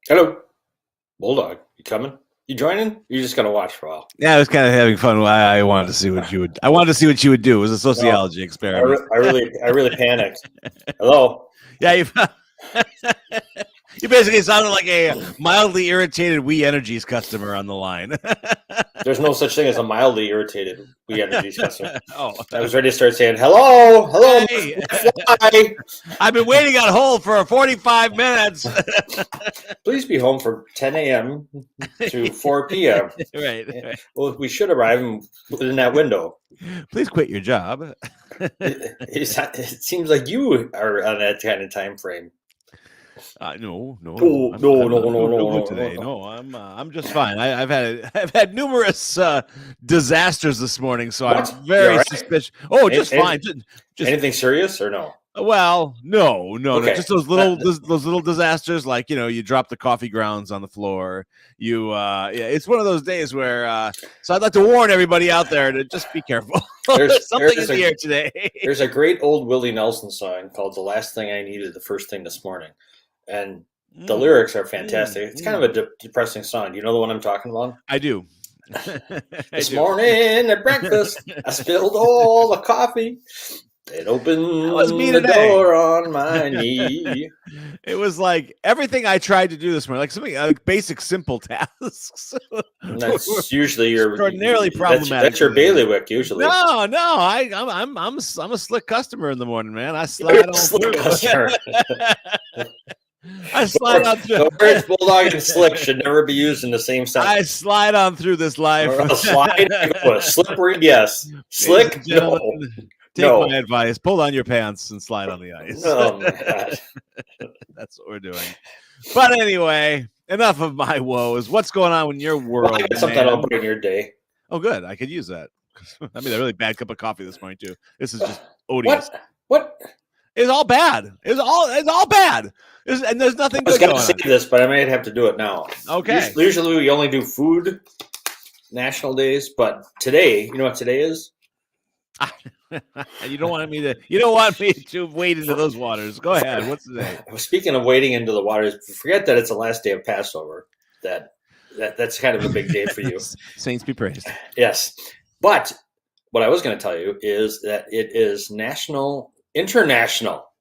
Hello, Bulldog. You coming? You joining? You're just gonna watch for a while. Yeah, I was kind of having fun. I wanted to see what you would. I wanted to see what you would do. It was a sociology experiment. I really panicked. Hello. Yeah, you basically sounded like a mildly irritated We Energies customer on the line. There's no such thing as a mildly irritated We Energies customer. Oh, I was ready to start saying hello. Hey. Fly. I've been waiting on hold for 45 minutes. Please be home from 10 a.m. to 4 p.m. Right. Well, we should arrive within that window. Please quit your job. It seems like you are on that kind of time frame. No. Today. No, I'm just fine. I've had numerous disasters this morning, so What? I'm very right? suspicious. Oh, just fine. Just anything serious or no? Well, no, Okay. just those little disasters, like you drop the coffee grounds on the floor. It's one of those days where. So I'd like to warn everybody out there to just be careful. There's something in the air today. There's a great old Willie Nelson song called "The Last Thing I Needed the First Thing This Morning," and the lyrics are fantastic. It's kind of a depressing song. Do you know the one I'm talking about? I do. This morning at breakfast, I spilled all the coffee. It opened the door on my knee. It was like everything I tried to do this morning, like something like basic, simple tasks. And that's usually your extraordinarily problematic. That's your bailiwick usually. No, I'm a slick customer in the morning, man. I slide on through. I slide on through. The words bulldog and slick should never be used in the same sentence. I slide on through this life. Slide, slippery, yes. Slick, no. Take my advice. Pull down your pants and slide on the ice. Oh, my God. That's what we're doing. But anyway, enough of my woes. What's going on in your world? Well, I got something that'll brighten your day. Oh, good. I could use that. I made a really bad cup of coffee this morning, too. This is just odious. What? It's all bad. It's all bad. And there's nothing good going on. I was going to say this, but I might have to do it now. Okay. Usually we only do food national days, but today, you know what today is? You don't want me to wade into those waters. Go ahead. What's today? Speaking of wading into the waters, forget that it's the last day of Passover. That's kind of a big day for you. Saints be praised. Yes. But what I was going to tell you is that it is International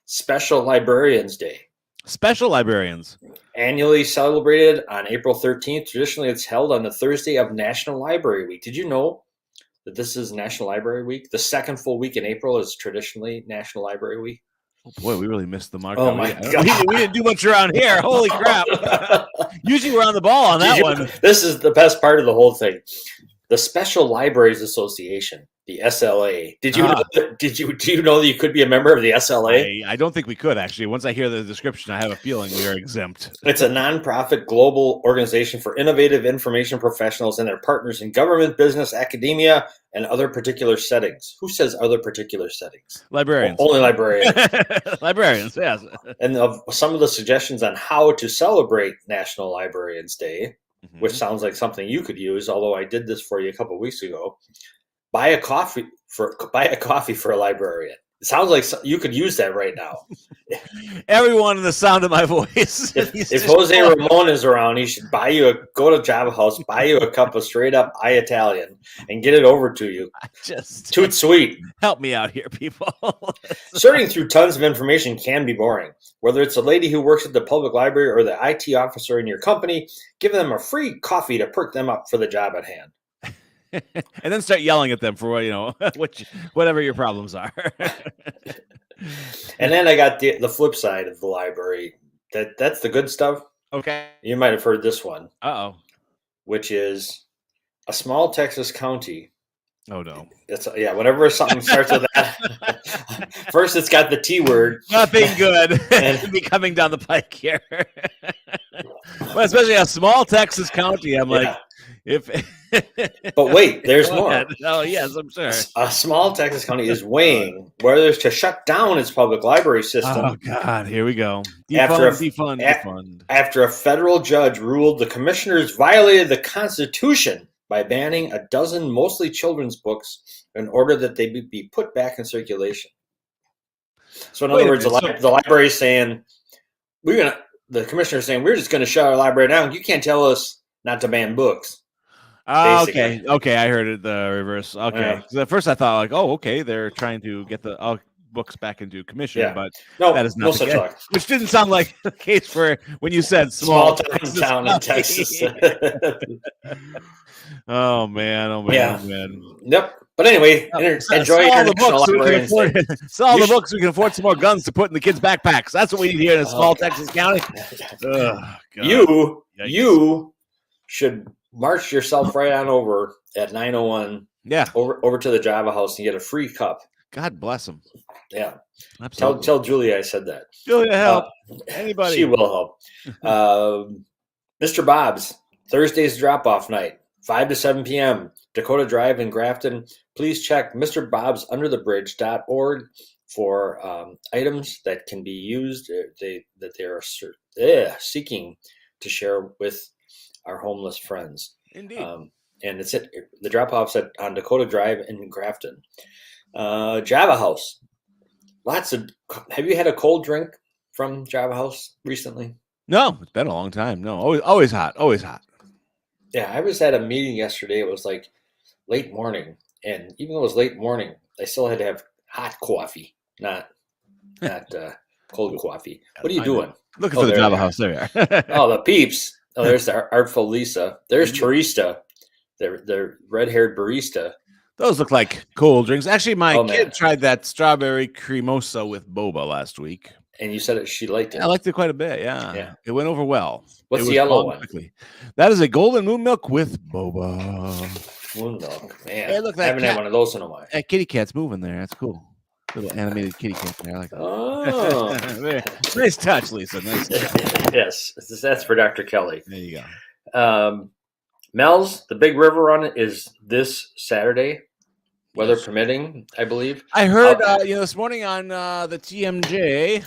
Special Librarians Day. Special librarians. Annually celebrated on April 13th. Traditionally, it's held on the Thursday of National Library Week. Did you know that this is National Library Week? The second full week in April is traditionally National Library Week. Oh boy, we really missed the mark. Oh my God. We didn't do much around here. Holy crap. Usually we're on the ball on that one. This is the best part of the whole thing. The Special Libraries Association, the SLA. Do you know that you could be a member of the SLA? I don't think we could, actually. Once I hear the description, I have a feeling we are exempt. It's a nonprofit global organization for innovative information professionals and their partners in government, business, academia, and other particular settings. Who says other particular settings? Librarians. Only librarians. Librarians, yes. And some of the suggestions on how to celebrate National Librarians Day, which sounds like something you could use, although I did this for you a couple of weeks ago. Buy a coffee for a librarian. It sounds like you could use that right now. Everyone in the sound of my voice. If Jose Ramon is around, he should go to Java House, buy you a cup of straight up Italian, and get it over to you. Toot sweet. Help me out here, people. Sorting through tons of information can be boring. Whether it's a lady who works at the public library or the IT officer in your company, give them a free coffee to perk them up for the job at hand. And then start yelling at them for whatever your problems are. And then I got the flip side of the library. That's the good stuff. Okay. You might have heard this one. Uh-oh. Which is a small Texas county. Oh, no. Whenever something starts with that. First, it's got the T word. Nothing good be coming down the pike here. Well, especially a small Texas county. I'm like, But wait, there's more. Oh, yes, I'm sure. A small Texas county is weighing whether to shut down its public library system. Oh, God, here we go. Defund. After a federal judge ruled the commissioners violated the Constitution by banning a dozen mostly children's books in order that they be put back in circulation. So in other words, the library is saying, the commissioner saying, we're just going to shut our library down. You can't tell us not to ban books. Okay. I heard it the reverse. Okay. So at first I thought like, oh, okay, they're trying to get the books back into commission, but that is not the case. Luck. Which didn't sound like the case for when you said small town in Texas. Oh man. Yep. But anyway, enjoy all the books so we can afford. Sell all the books so we can afford some more guns to put in the kids' backpacks. That's what we need here in a small Texas county. You should march yourself right on over at 9:01. Yeah. Over to the Java House and get a free cup. God bless them. Yeah. Absolutely. Tell Julia I said that. Julia, help. Anybody. She will help. Mr. Bob's, Thursday's drop-off night, 5 to 7 p.m., Dakota Drive in Grafton. Please check MrBobsUnderTheBridge.org for items that can be used, that they are seeking to share with our homeless friends. Indeed. And it's the drop-off's on Dakota Drive in Grafton. Java House. Have you had a cold drink from Java House recently? No, it's been a long time. No, always hot. Yeah, I was at a meeting yesterday. It was like late morning, and even though it was late morning, I still had to have hot coffee, not cold coffee. What are you doing? Looking for the Java House. There you are. Oh, the peeps. Oh, there's the Artful Lisa. There's Teresa, the red-haired barista. Those look like cold drinks. Actually, my kid tried that strawberry cremosa with boba last week. And you said she liked it. I liked it quite a bit, yeah. It went over well. What's the yellow one? Quickly. That is a golden moon milk with boba. Moon milk, man. Hey, look, I haven't had one of those in a while. That kitty cat's moving there. That's cool. Little animated kitty cat there. I like that. Oh. Nice touch, Lisa. Nice touch. Yes, that's for Dr. Kelly. There you go. Mel's, the Big River Run is this Saturday, weather permitting, I believe. I heard this morning on the TMJ,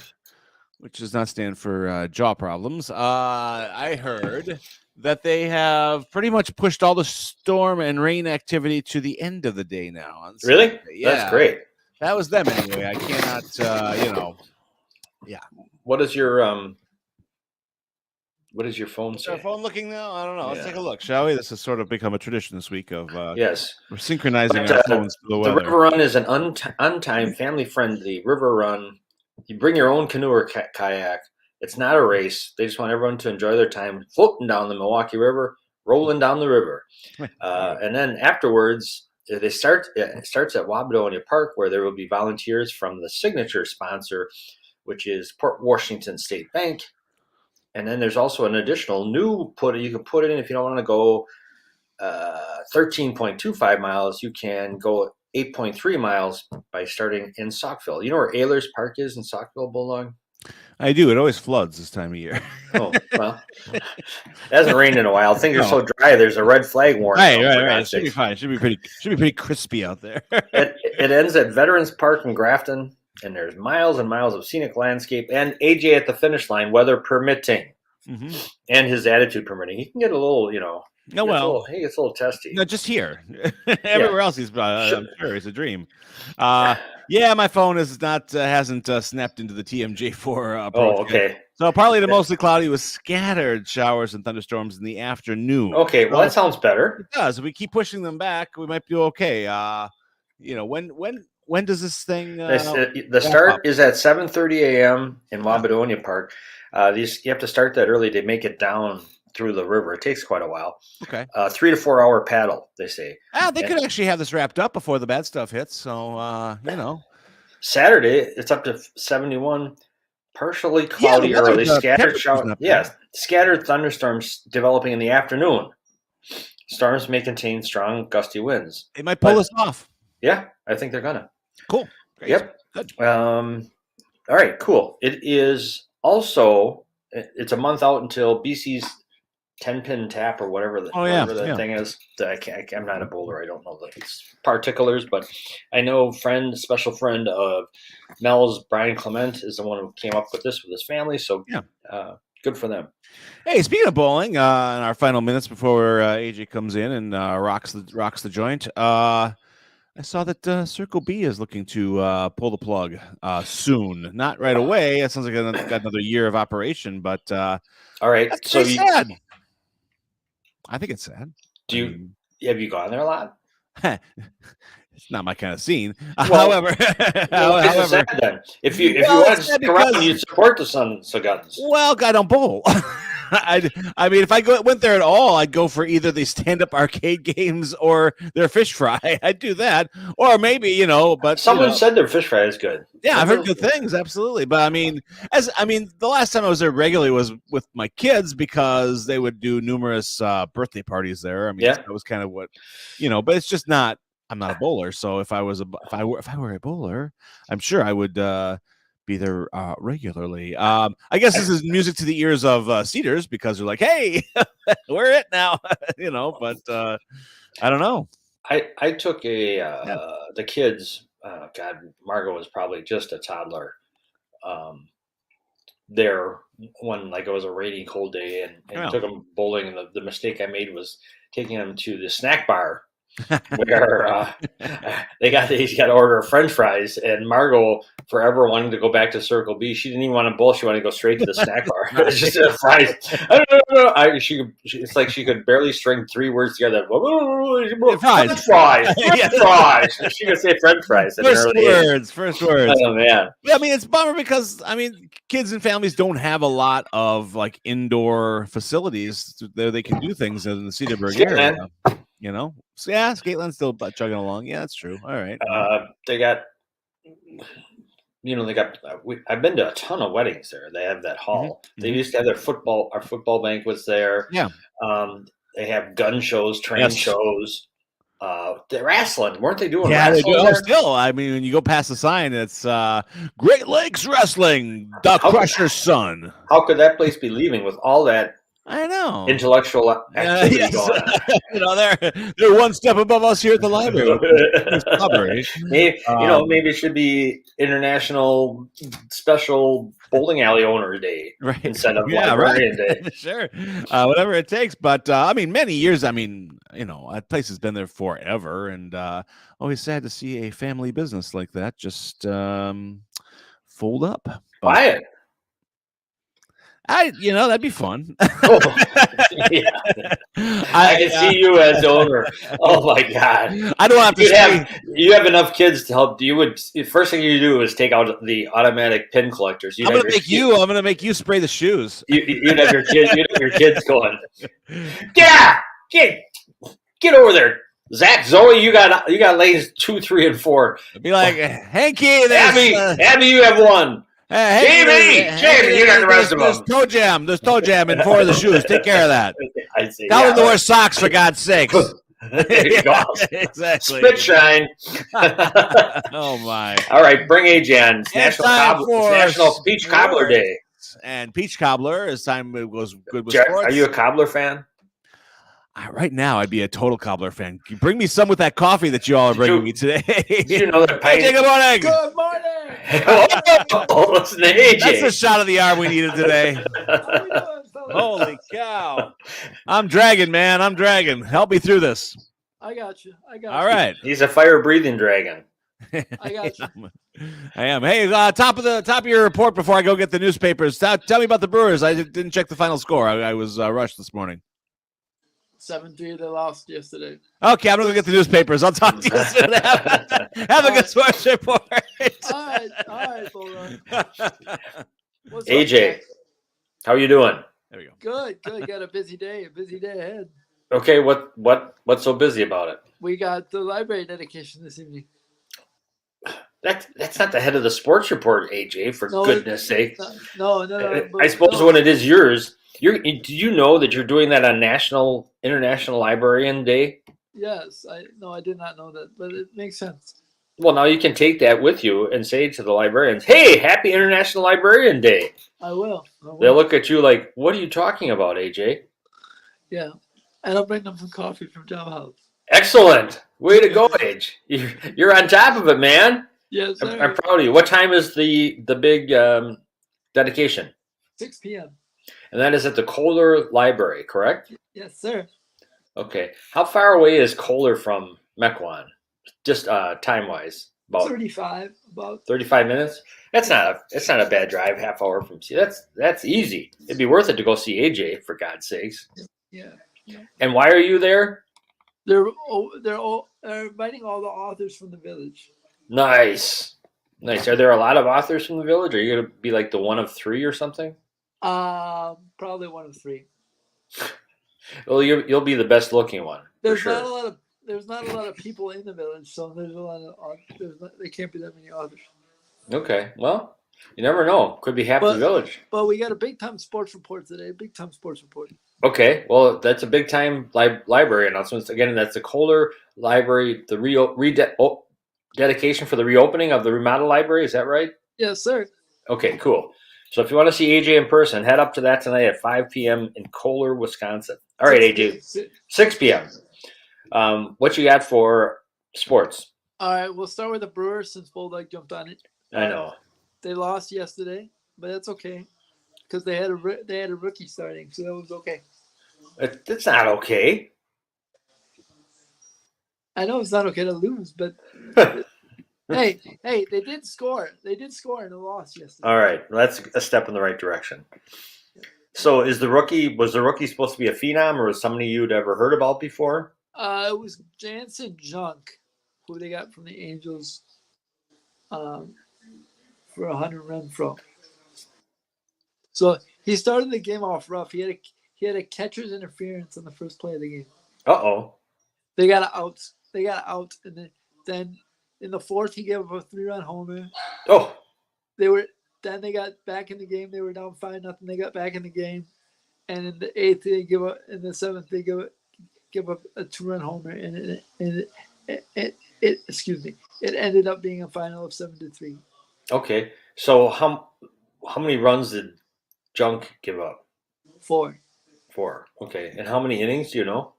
which does not stand for jaw problems. I heard that they have pretty much pushed all the storm and rain activity to the end of the day now. On really? Yeah. That's great. That was them anyway. I cannot, yeah. What is your phone say? Is our phone looking now? I don't know. Let's take a look, shall we? This has sort of become a tradition this week of yes. We're synchronizing our phones to the weather. The River Run is an untimed, family-friendly river run. You bring your own canoe or kayak. It's not a race. They just want everyone to enjoy their time floating down the Milwaukee River, rolling down the river. And then afterwards, it starts at Wabadonia Park, where there will be volunteers from the signature sponsor, which is Port Washington State Bank. And then there's also an additional new you can put in if you don't want to go 13.25 miles. You can go 8.3 miles by starting in Saukville. You know where Ehlers Park is in Saukville, Bulldog? I do. It always floods this time of year. Oh, well, it hasn't rained in a while. Things are so dry. There's a red flag warning. Right. It should be fine. It should be pretty crispy out there. It ends at Veterans Park in Grafton, and there's miles and miles of scenic landscape. And AJ at the finish line, weather permitting, and his attitude permitting. He can get a little, he gets a little testy. No, just here. Everywhere else, I'm sure it's a dream. Yeah, my phone hasn't snapped into the TMJ4 approach. Oh, okay. Yet. So partly to mostly cloudy with scattered showers and thunderstorms in the afternoon. Okay, well that sounds better. It does. If we keep pushing them back, we might be okay. When does this thing? The start is at 7:30 a.m. in Wabadonia Park. You have to start that early to make it down through the river. It takes quite a while. Okay. 3 to 4 hour paddle, they say. They could actually have this wrapped up before the bad stuff hits. So, Saturday, it's up to 71, partially cloudy early, scattered showers. Yeah, scattered thunderstorms developing in the afternoon. Storms may contain strong gusty winds. They might pull this off. Yeah, I think they're gonna. Cool. Great. Yep. Good. All right, cool. It is also, it's a month out until BC's 10-pin tap or whatever that thing is. I'm not a bowler. I don't know the particulars, but I know special friend of Mel's, Brian Clement, is the one who came up with this with his family. So good for them. Hey, speaking of bowling, in our final minutes before AJ comes in and rocks the joint, I saw that Circle B is looking to pull the plug soon. Not right away. It sounds like got another year of operation, but all right. That's so sad. I think it's sad. Have you gone there a lot? It's not my kind of scene. Well, however, sad then? If you want to stick around, you support the Sons of Guns. Well, I don't bowl. I mean, if I went there at all, I'd go for either the stand-up arcade games or their fish fry. I'd do that, or maybe But someone said their fish fry is good. Yeah, I've heard good things, absolutely. But I mean, the last time I was there regularly was with my kids because they would do numerous birthday parties there. I mean, that was kind of what, But it's just not. I'm not a bowler, so if I were a bowler, I'm sure I would be there regularly. I guess this is music to the ears of Cedars because they're like, "Hey, we're it now," But I don't know. I took the kids. God, Margot was probably just a toddler. There when it was a rainy, cold day, and took them bowling. And the mistake I made was taking them to the snack bar. Where they got to order French fries, and Margot forever wanting to go back to Circle B. She didn't even want to bowl; she wanted to go straight to the snack bar. It was just fries. I don't know. It's like she could barely string 3 words together. French fries. She could say French fries. First words. Oh man. Yeah, I mean, it's a bummer because kids and families don't have a lot of indoor facilities there. They can do things in the Cedarburg area. So yeah, Skateland's still chugging along. Yeah, that's true. All right. They got, I've been to a ton of weddings there. They have that hall. Mm-hmm. They used to have our football banquets there. Yeah. They have gun shows, train shows. They're wrestling, weren't they doing? Yeah, wrestling they do. Still, when you go past the sign, it's Great Lakes Wrestling, the Crusher's son. How could that place be leaving with all that? I know. Intellectual activity going on. They're one step above us here at the library. Maybe it should be International Special Bowling Alley Owner Day instead of Librarian Day. Sure, whatever it takes. But many years. That place has been there forever, and always sad to see a family business like that just fold up. Buy it. That'd be fun. Yeah. I can see you as owner. Oh my God! I don't have to. You have enough kids to help. First thing you do is take out the automatic pin collectors. I'm gonna make you spray the shoes. You'd have your kids. You'd have your kids going. Get over there, Zach, Zoe. You got lanes 2, 3, and 4. It'd be like Henke. Abby, you have 1. Jamie, you got the rest of them. There's toe jam in 4 of the shoes. Take care of that. I see. Tell them to wear socks, for God's sakes. There you go. Exactly. Spit shine. Oh my! All right, bring AJ on. It's National Peach Cobbler Day, and Peach Cobbler as time goes good with Jack, sports. Are you a cobbler fan? Right now, I'd be a total cobbler fan. Bring me some with that coffee that you all are bringing me today. Did you know that? Hey, good morning. Good morning. Listen to AJ. That's the shot of the arm we needed today. Holy cow! I'm dragging, man. I'm dragging. Help me through this. I got you. All right. He's a fire-breathing dragon. I got you. I am. Hey, top of your report before I go get the newspapers. Tell me about the Brewers. I didn't check the final score. I was rushed this morning. 7-3. They lost yesterday. Okay, I'm going to get the newspapers. I'll talk to you soon. Have a good sports report. All right, Bull What's AJ, how are you doing? There we go. Good. Got a busy day ahead. Okay, what's so busy about it? We got the library dedication this evening. That's not the head of the sports report, AJ, for goodness sake. No. I suppose when it is yours, do you know that you're doing that on International Librarian Day? Yes, I did not know that, but it makes sense. Well, now you can take that with you and say to the librarians, "Hey, happy International Librarian Day." I will. They'll look at you like, "What are you talking about, AJ?" Yeah, and I'll bring them some coffee from Job House. Excellent. Way to go, AJ. You're on top of it, man. Yes, sir. I'm proud of you. What time is the big dedication? 6 p.m. And that is at the Kohler Library, correct? Yes, sir. Okay. How far away is Kohler from Mequon? Just time wise, about 35. About 35 minutes. It's not a bad drive. Half hour from see. That's easy. It'd be worth it to go see AJ for God's sakes. yeah. And why are you there? They're inviting all the authors from the village. Nice. Are there a lot of authors from the village? Are you gonna be like the one of 3 or something? Probably one of 3. Well, you'll be the best looking one. There's for not sure. a lot of people in the village, so there's a lot of there can't be that many authors. Okay. Well, you never know. Could be half the village. But we got a big time sports report today. Big time sports report. Okay. Well, that's a big time library announcement. Again, that's the Kohler Library, the dedication for the reopening of the remodel library. Is that right? Yes, sir. Okay, cool. So if you want to see AJ in person, head up to that tonight at 5 p.m. in Kohler, Wisconsin. All right, AJ. 6 p.m. What you got for sports? All right, we'll start with the Brewers since Bulldog jumped on it. I know. They lost yesterday, but that's okay because they had a rookie starting, so that was okay. It's not okay. I know it's not okay to lose, but hey, they did score. They did score in the loss yesterday. All right, that's a step in the right direction. So, was the rookie supposed to be a phenom, or was somebody you'd ever heard about before? It was Jansen Junk, who they got from the Angels, for 100-run throw. So he started the game off rough. He had a catcher's interference on the first play of the game. Uh-oh. They got out, and then in the fourth he gave up a 3-run homer. Oh. Then they got back in the game. They were down 5-0. They got back in the game, and in the eighth they give up. In the seventh they give up a 2-run homer, and it ended up being a final of 7-3. Okay, so how many runs did Junk give up? 4. Okay, and how many innings do you know?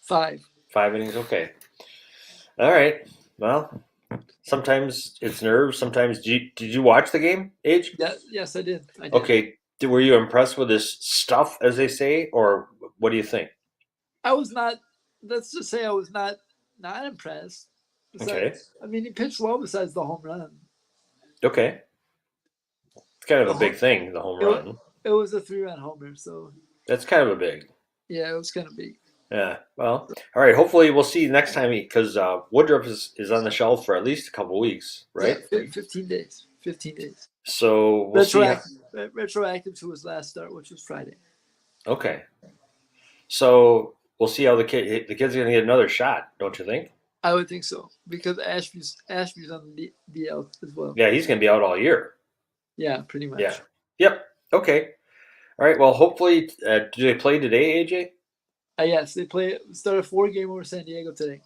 5. 5 innings. Okay. All right. Well, sometimes it's nerves. Sometimes did you watch the game, Age? Yes, I did. Okay. Were you impressed with his stuff, as they say, or what do you think? I was not. Let's just say I was not impressed. Okay. I mean, he pitched well besides the home run. Okay. It's kind of a big thing, the home run. It was a 3-run homer, so. That's kind of a big. Yeah, it was kind of big. Yeah. Well, all right. Hopefully, we'll see you next time because Woodruff is on the shelf for at least a couple weeks, right? Yeah, 15 days. 15 days. So we'll retroactive to his last start, which was Friday. Okay. So we'll see how the kid's going to get another shot, don't you think? I would think so because Ashby's on the DL as well. Yeah, he's going to be out all year. Yeah, pretty much. Yeah. Yep. Okay. All right. Well, hopefully, do they play today, AJ? Yes, they start a 4-game over San Diego today.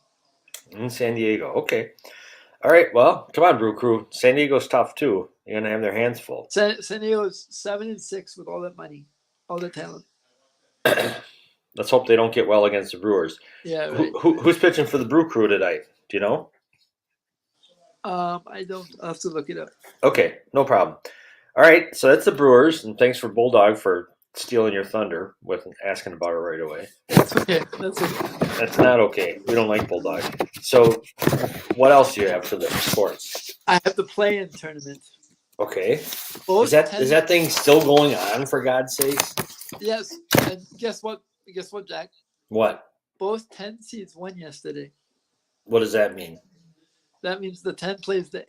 In San Diego. Okay. All right. Well, come on, Brew Crew. San Diego's tough too. They're going to have their hands full. San Diego's 7-6 with all that money, all that talent. Let's hope they don't get well against the Brewers. Yeah. Right. Who's pitching for the Brew Crew tonight? Do you know? I don't. I'll have to look it up. Okay, no problem. All right, so that's the Brewers, and thanks for Bulldog for stealing your thunder with asking about it right away. That's okay. That's not okay. We don't like Bulldog. So, what else do you have for the sports? I have the play-in tournament. Okay. Is that thing still going on? For God's sakes. Yes. And guess what, Jack? What? Both 10 seeds won yesterday. What does that mean? That means the 10 plays the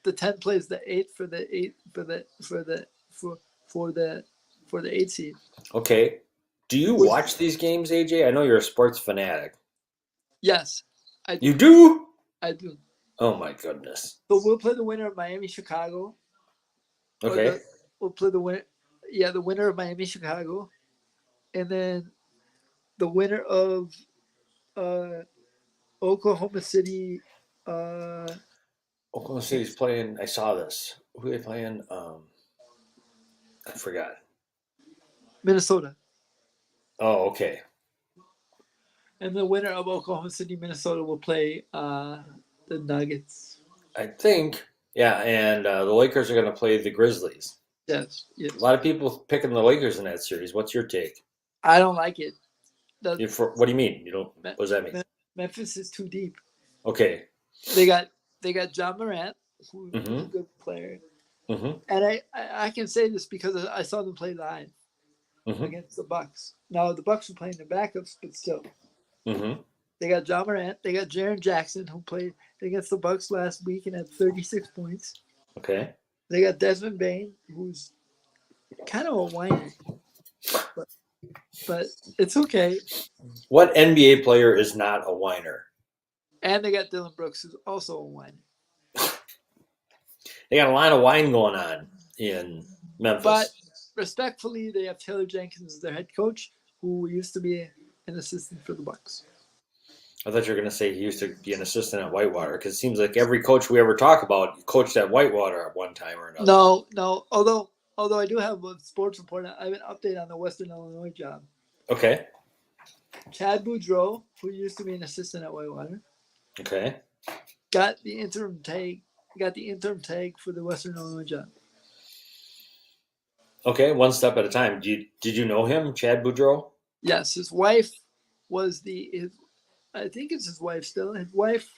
8 for the 8 seed. Okay. Do you watch these games, AJ? I know you're a sports fanatic. Yes. I do. You do? I do. Oh my goodness. But we'll play the winner of Miami Chicago. Okay. We'll play the winner. Yeah, the winner of Miami Chicago. And then the winner of Oklahoma City. Oklahoma City's playing. I saw this. Who are they playing? I forgot. Minnesota. Oh, okay. And the winner of Oklahoma City, Minnesota will play the Nuggets. I think, yeah, and the Lakers are going to play the Grizzlies. Yes. A lot of people picking the Lakers in that series. What's your take? I don't like it. What do you mean? You don't? What does that mean? Memphis is too deep. Okay. They got John Morant, who's a good player. Mm-hmm. And I can say this because I saw them play live against the Bucks. Now the Bucks were playing the backups, but still. Mm-hmm. They got John Morant. They got Jaren Jackson, who played against the Bucks last week and had 36 points. Okay. They got Desmond Bain, who's kind of a whiner, but it's okay. What NBA player is not a whiner? And they got Dylan Brooks, who's also a whiner. They got a line of wine going on in Memphis. But respectfully, they have Taylor Jenkins as their head coach, who used to be an assistant for the Bucks. I thought you were going to say he used to be an assistant at Whitewater, because it seems like every coach we ever talk about coached at Whitewater at one time or another. No. Although I do have a sports report, I have an update on the Western Illinois job. Okay. Chad Boudreau, who used to be an assistant at Whitewater, okay, got the interim tag for the Western Illinois job. Okay, one step at a time. Did you know him, Chad Boudreau? Yes, his wife was I think it's his wife still. His wife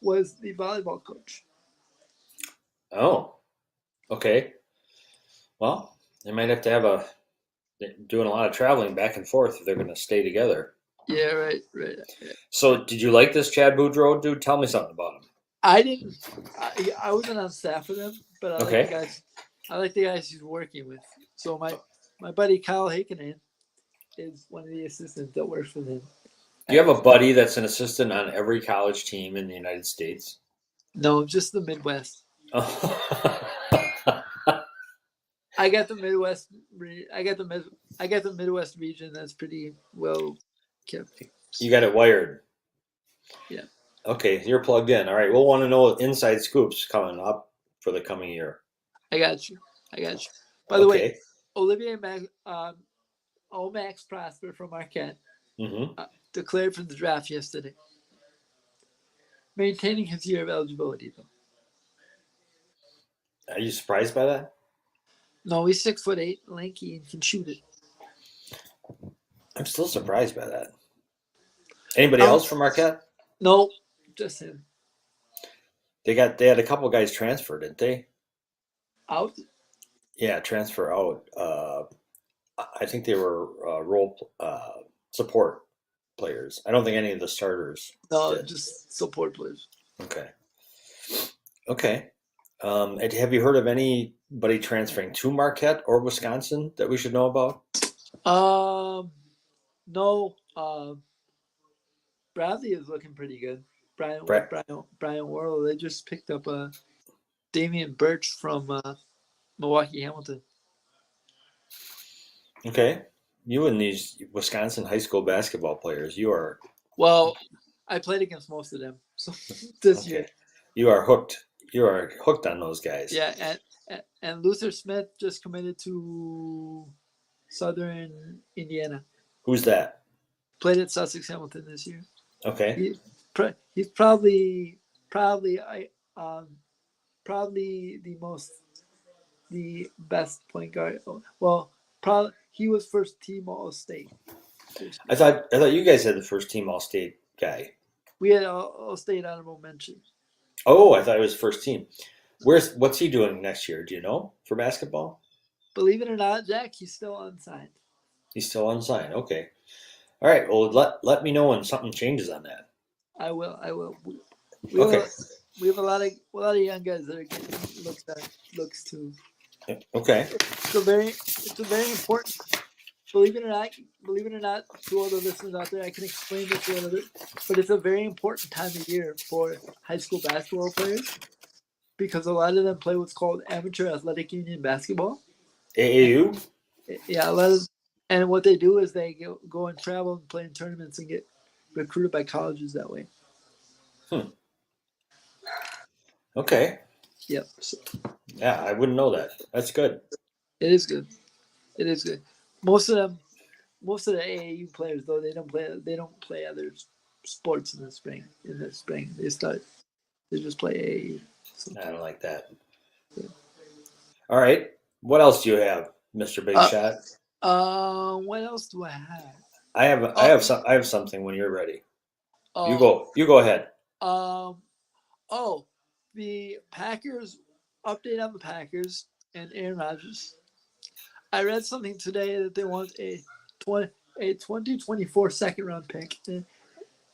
was the volleyball coach. Oh, okay. Well, they might have to doing a lot of traveling back and forth if they're going to stay together. Yeah, right. So, did you like this Chad Boudreau dude? Tell me something about him. I didn't. I wasn't on staff with him, but I like the guys. I like the guys he's working with. So my buddy Kyle Hakenen is one of the assistants that works with him. Do you have a buddy that's an assistant on every college team in the United States? No, just the Midwest. I got the Midwest. I got the Midwest region that's pretty well kept. You got it wired. Yeah. Okay, you're plugged in. All right, we'll want to know inside scoops coming up for the coming year. I got you. By the way, Olivier Max Prosper from Marquette declared for the draft yesterday, maintaining his year of eligibility though. Are you surprised by that? No, he's 6'8", lanky, and can shoot it. I'm still surprised by that. Anybody else from Marquette? No, just him. They had a couple guys transfer, didn't they? Out? Yeah, transfer out. I think they were role support players. I don't think any of the starters. No, did. Just support players. Okay. Have you heard of anybody transferring to Marquette or Wisconsin that we should know about? No. Bradley is looking pretty good. Brian Worrell. They just picked up Damian Birch from Milwaukee Hamilton. Okay. You and these Wisconsin high school basketball players, you are... Well, I played against most of them so this year. You are hooked. You are hooked on those guys. Yeah, and Luther Smith just committed to Southern Indiana. Who's that? Played at Sussex Hamilton this year. Okay. He's probably the best point guard. Well, probably he was first team All State. I thought you guys had the first team All State guy. We had All State honorable mention. Oh, I thought it was first team. What's he doing next year? Do you know for basketball? Believe it or not, Jack, he's still unsigned. He's still unsigned. Okay. All right. Well, let me know when something changes on that. I will. Okay. We have a lot of young guys that are getting looks too. Okay. It's a very important. Believe it or not, to all the listeners out there, I can explain this a little bit, but it's a very important time of year for high school basketball players because a lot of them play what's called amateur athletic union basketball. AAU. Yeah, and what they do is they go and travel and play in tournaments and get recruited by colleges that way. Okay. Yep. So, yeah, I wouldn't know that. That's good. It is good. Most of the AAU players though they don't play other sports in the spring. They just play AAU. So. I don't like that. Yeah. All right. What else do you have, Mr. Big Shot? What else do I have? I have something when you're ready. You go ahead. Oh, the Packers update on the Packers and Aaron Rodgers. I read something today that they want a 2024 second round pick and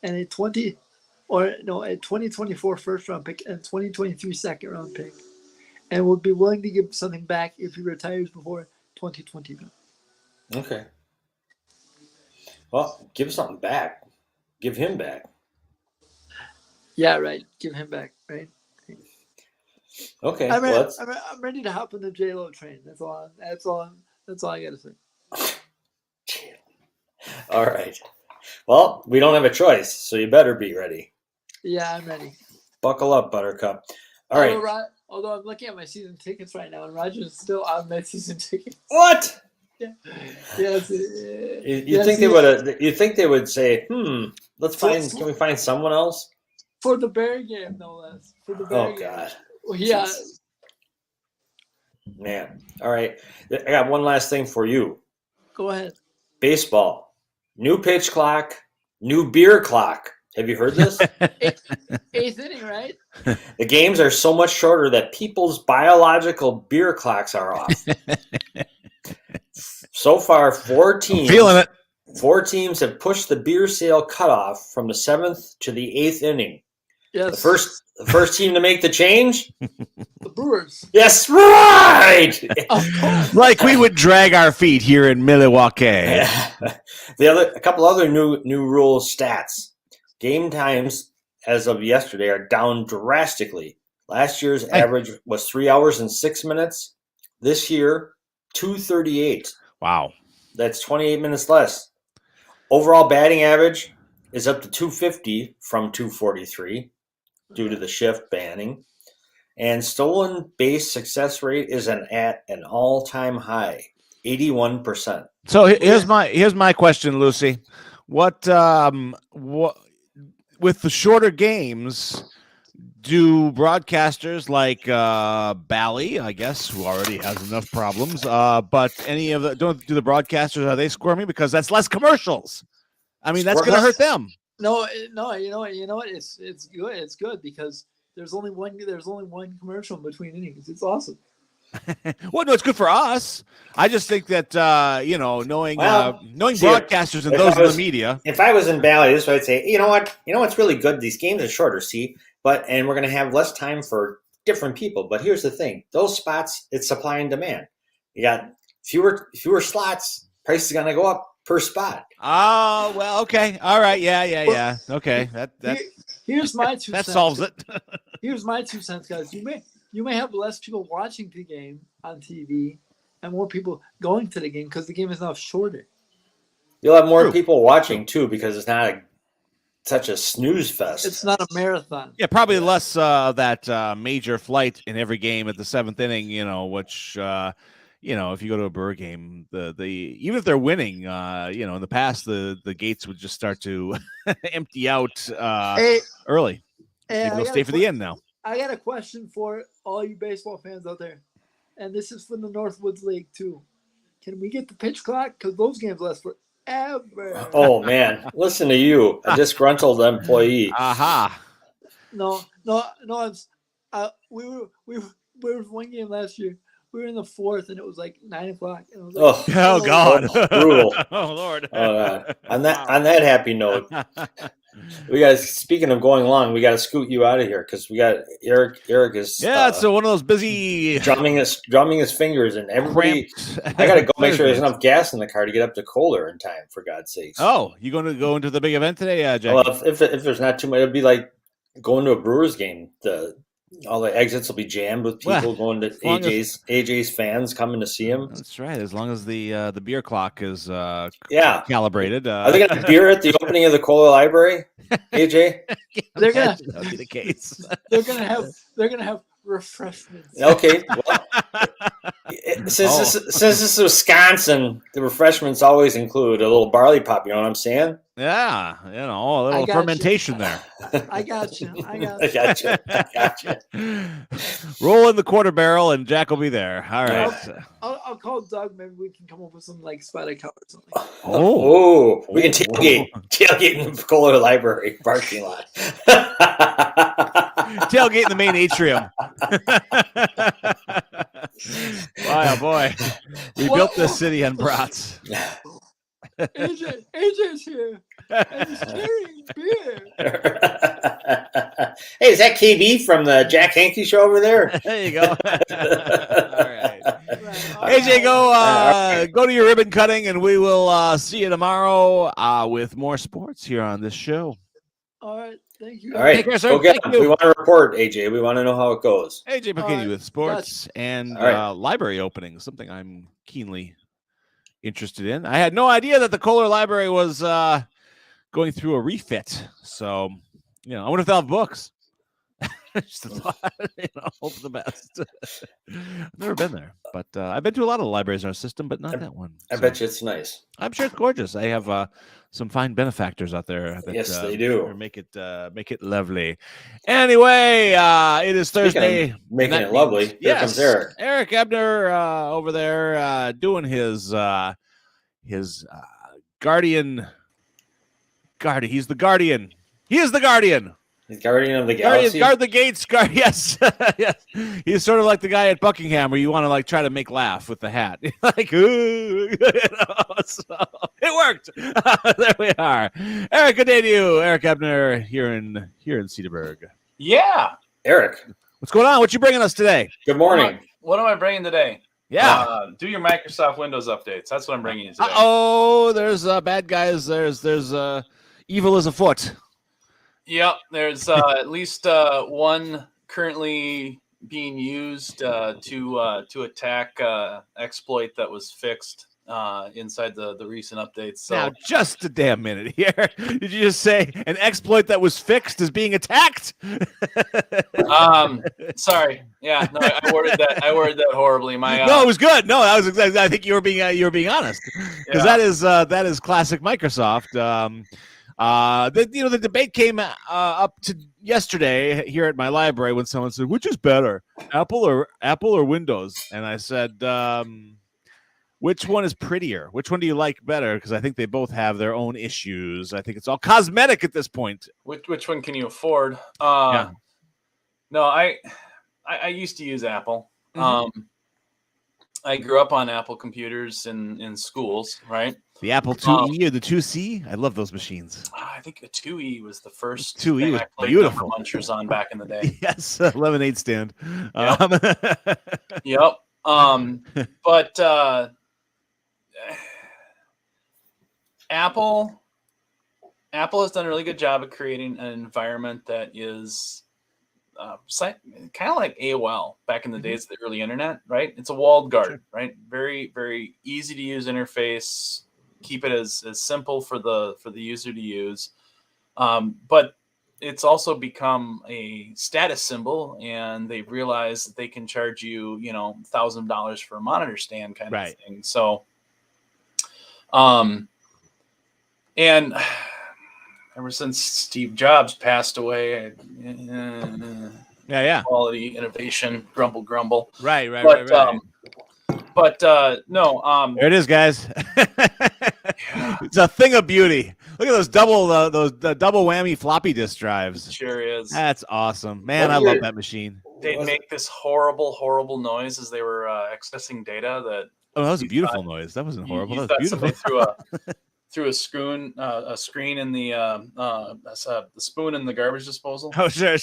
a 2024 first round pick and 2023 second round pick, and would be willing to give something back if he retires before 2021. Okay. Well, give something back. Give him back. Yeah, right. Give him back, right? Okay. I'm ready to hop on the J-Lo train. That's all I gotta say. All right. Well, we don't have a choice, so you better be ready. Yeah, I'm ready. Buckle up, Buttercup. All right. Although I'm looking at my season tickets right now, and Rogers is still on my season tickets. What? Yeah. Yes. You think they would? You think they would say, let's find. Can we find someone else for the Bear game, no less? For the Bear game. God. Well, yeah. Man. All right. I got one last thing for you. Go ahead. Baseball. New pitch clock. New beer clock. Have you heard this? Eighth inning, right? The games are so much shorter that people's biological beer clocks are off. So far, 4 teams. I'm feeling it. 4 teams have pushed the beer sale cutoff from the 7th to the 8th inning. Yes. The first team to make the change? The Brewers. Yes, right! Like we would drag our feet here in Milwaukee. A couple other new rule stats. Game times as of yesterday are down drastically. Last year's average was 3 hours and 6 minutes. This year, 2:38. Wow. That's 28 minutes less. Overall batting average is up to 250 from 243 due to the shift banning. And stolen base success rate is at an all-time high, 81%. So here's my question, Lucy. What with the shorter games, do broadcasters like Bally, I guess, who already has enough problems, but any of the do the broadcasters, are they squirming because that's less commercials? I mean, that's going to hurt them. No, you know what? It's good. It's good because there's only one commercial in between innings. It's awesome. Well, no, it's good for us. I just think that knowing broadcasters and those in the media. If I was in Bally, this is what I'd say. You know what's really good? These games are shorter. See, and we're going to have less time for different people. But here's the thing: those spots, it's supply and demand. You got fewer slots. Price is going to go up per spot. Oh, well, okay, all right, yeah. Okay, here's my 2 cents. That solves it. Here's my 2 cents, guys. You may have less people watching the game on TV and more people going to the game because the game is now shorter. You'll have more people watching too because it's not such a snooze fest. It's not a marathon. Yeah, probably less that major flight in every game at the 7th inning. Which if you go to a Burr game, the even if they're winning, in the past the gates would just start to empty out early. They'll stay for the end now. I got a question for all you baseball fans out there, and this is from the Northwoods League too. Can we get the pitch clock? Because those games last forever. Oh man, listen to you, a disgruntled employee. Aha. No. We were one game last year. We were in the 4th, and it was like 9:00. And I was like, oh God, brutal. Oh Lord. On that happy note, speaking of going long, we got to scoot you out of here because we got Eric is so one of those busy drumming his fingers, and everybody. I got to go make sure there's enough gas in the car to get up to Kohler in time. For God's sakes. Oh, you going to go into the big event today, Jackie? Well, if there's not too much, it'd be like going to a Brewers game. All the exits will be jammed with people going to AJ's fans coming to see him. That's right. As long as the beer clock is calibrated. Are they going to have beer at the opening of the Kohler Library, AJ? They're gonna that'll be the case. They're gonna have refreshments. Okay. Well, Since this is Wisconsin, the refreshments always include a little barley pop. You know what I'm saying? Yeah, a little fermentation there. I got you. I got you. Roll in the quarter barrel, and Jack will be there. All right. I'll call Doug. Maybe we can come up with some spider cow or something. Oh, we can tailgate in the Kohler Library parking lot. Tailgate in the main atrium. Wow, boy. We built this city on brats. AJ's here. And he's carrying beer. Hey, is that KB from the Jack Henke show over there? There you go. All right. AJ, go to your ribbon cutting, and we will see you tomorrow with more sports here on this show. All right. Thank you. All right. Take care, sir. Go get them. We want to report, AJ. We want to know how it goes. AJ McKinney with sports and library openings, something I'm keenly interested in. I had no idea that the Kohler Library was going through a refit. So, I wonder if they'll have books. Just a thought, hope for the best. I've never been there, but I've been to a lot of the libraries in our system, but not that one. I bet you it's nice. I'm sure it's gorgeous. I have some fine benefactors out there. That, yes, they do. Make it lovely. Anyway, it is Thursday. Making it lovely. Here comes Eric. Eric Ebner over there doing his guardian. He's the guardian. He is the guardian. He's guardian of the galaxy. Guard the gates. Yes. Yes. He's sort of like the guy at Buckingham where you want to try to make laugh with the hat. Like, ooh, so it worked. There we are. Eric, good day to you. Eric Ebner here in Cedarburg. Yeah. Eric. What's going on? What you bringing us today? Good morning. What am I bringing today? Yeah. Do your Microsoft Windows updates. That's what I'm bringing you today. Oh, there's bad guys. There's evil is afoot. Yep, there's at least one currently being used to attack exploit that was fixed inside the recent updates. So now, just a damn minute here. Did you just say an exploit that was fixed is being attacked? Sorry. Yeah, no, I worded that horribly. No, it was good. No, that was exactly. I think you were being honest because that is classic Microsoft. The debate came up to yesterday here at my library when someone said, "Which is better, Apple or Windows?" And I said, "Which one is prettier? Which one do you like better?" Because I think they both have their own issues. I think it's all cosmetic at this point. Which one can you afford? Yeah. No, I used to use Apple. Mm-hmm. I grew up on Apple computers in schools, right? The Apple IIe or the 2C? I love those machines. I think the 2E was the first 2E was I played beautiful. Munchers on back in the day. Yes, lemonade stand. Yep. Yep. But Apple has done a really good job of creating an environment that is kind of like AOL back in the days of the early internet, right? It's a walled garden, right? Very, very easy to use interface. Keep it as simple for the user to use. But it's also become a status symbol, and they've realized that they can charge you, $1,000 for a monitor stand kind of thing. So, and ever since Steve Jobs passed away, quality, innovation, grumble. Right. But no. There it is, guys. It's a thing of beauty. Look at those double whammy floppy disk drives. It sure is. That's awesome, man. I love that machine. They'd make this horrible noise as they were accessing data. That was a beautiful noise. That wasn't horrible. That was beautiful. Threw a screen in the spoon in the garbage disposal. Oh, sure. Oh,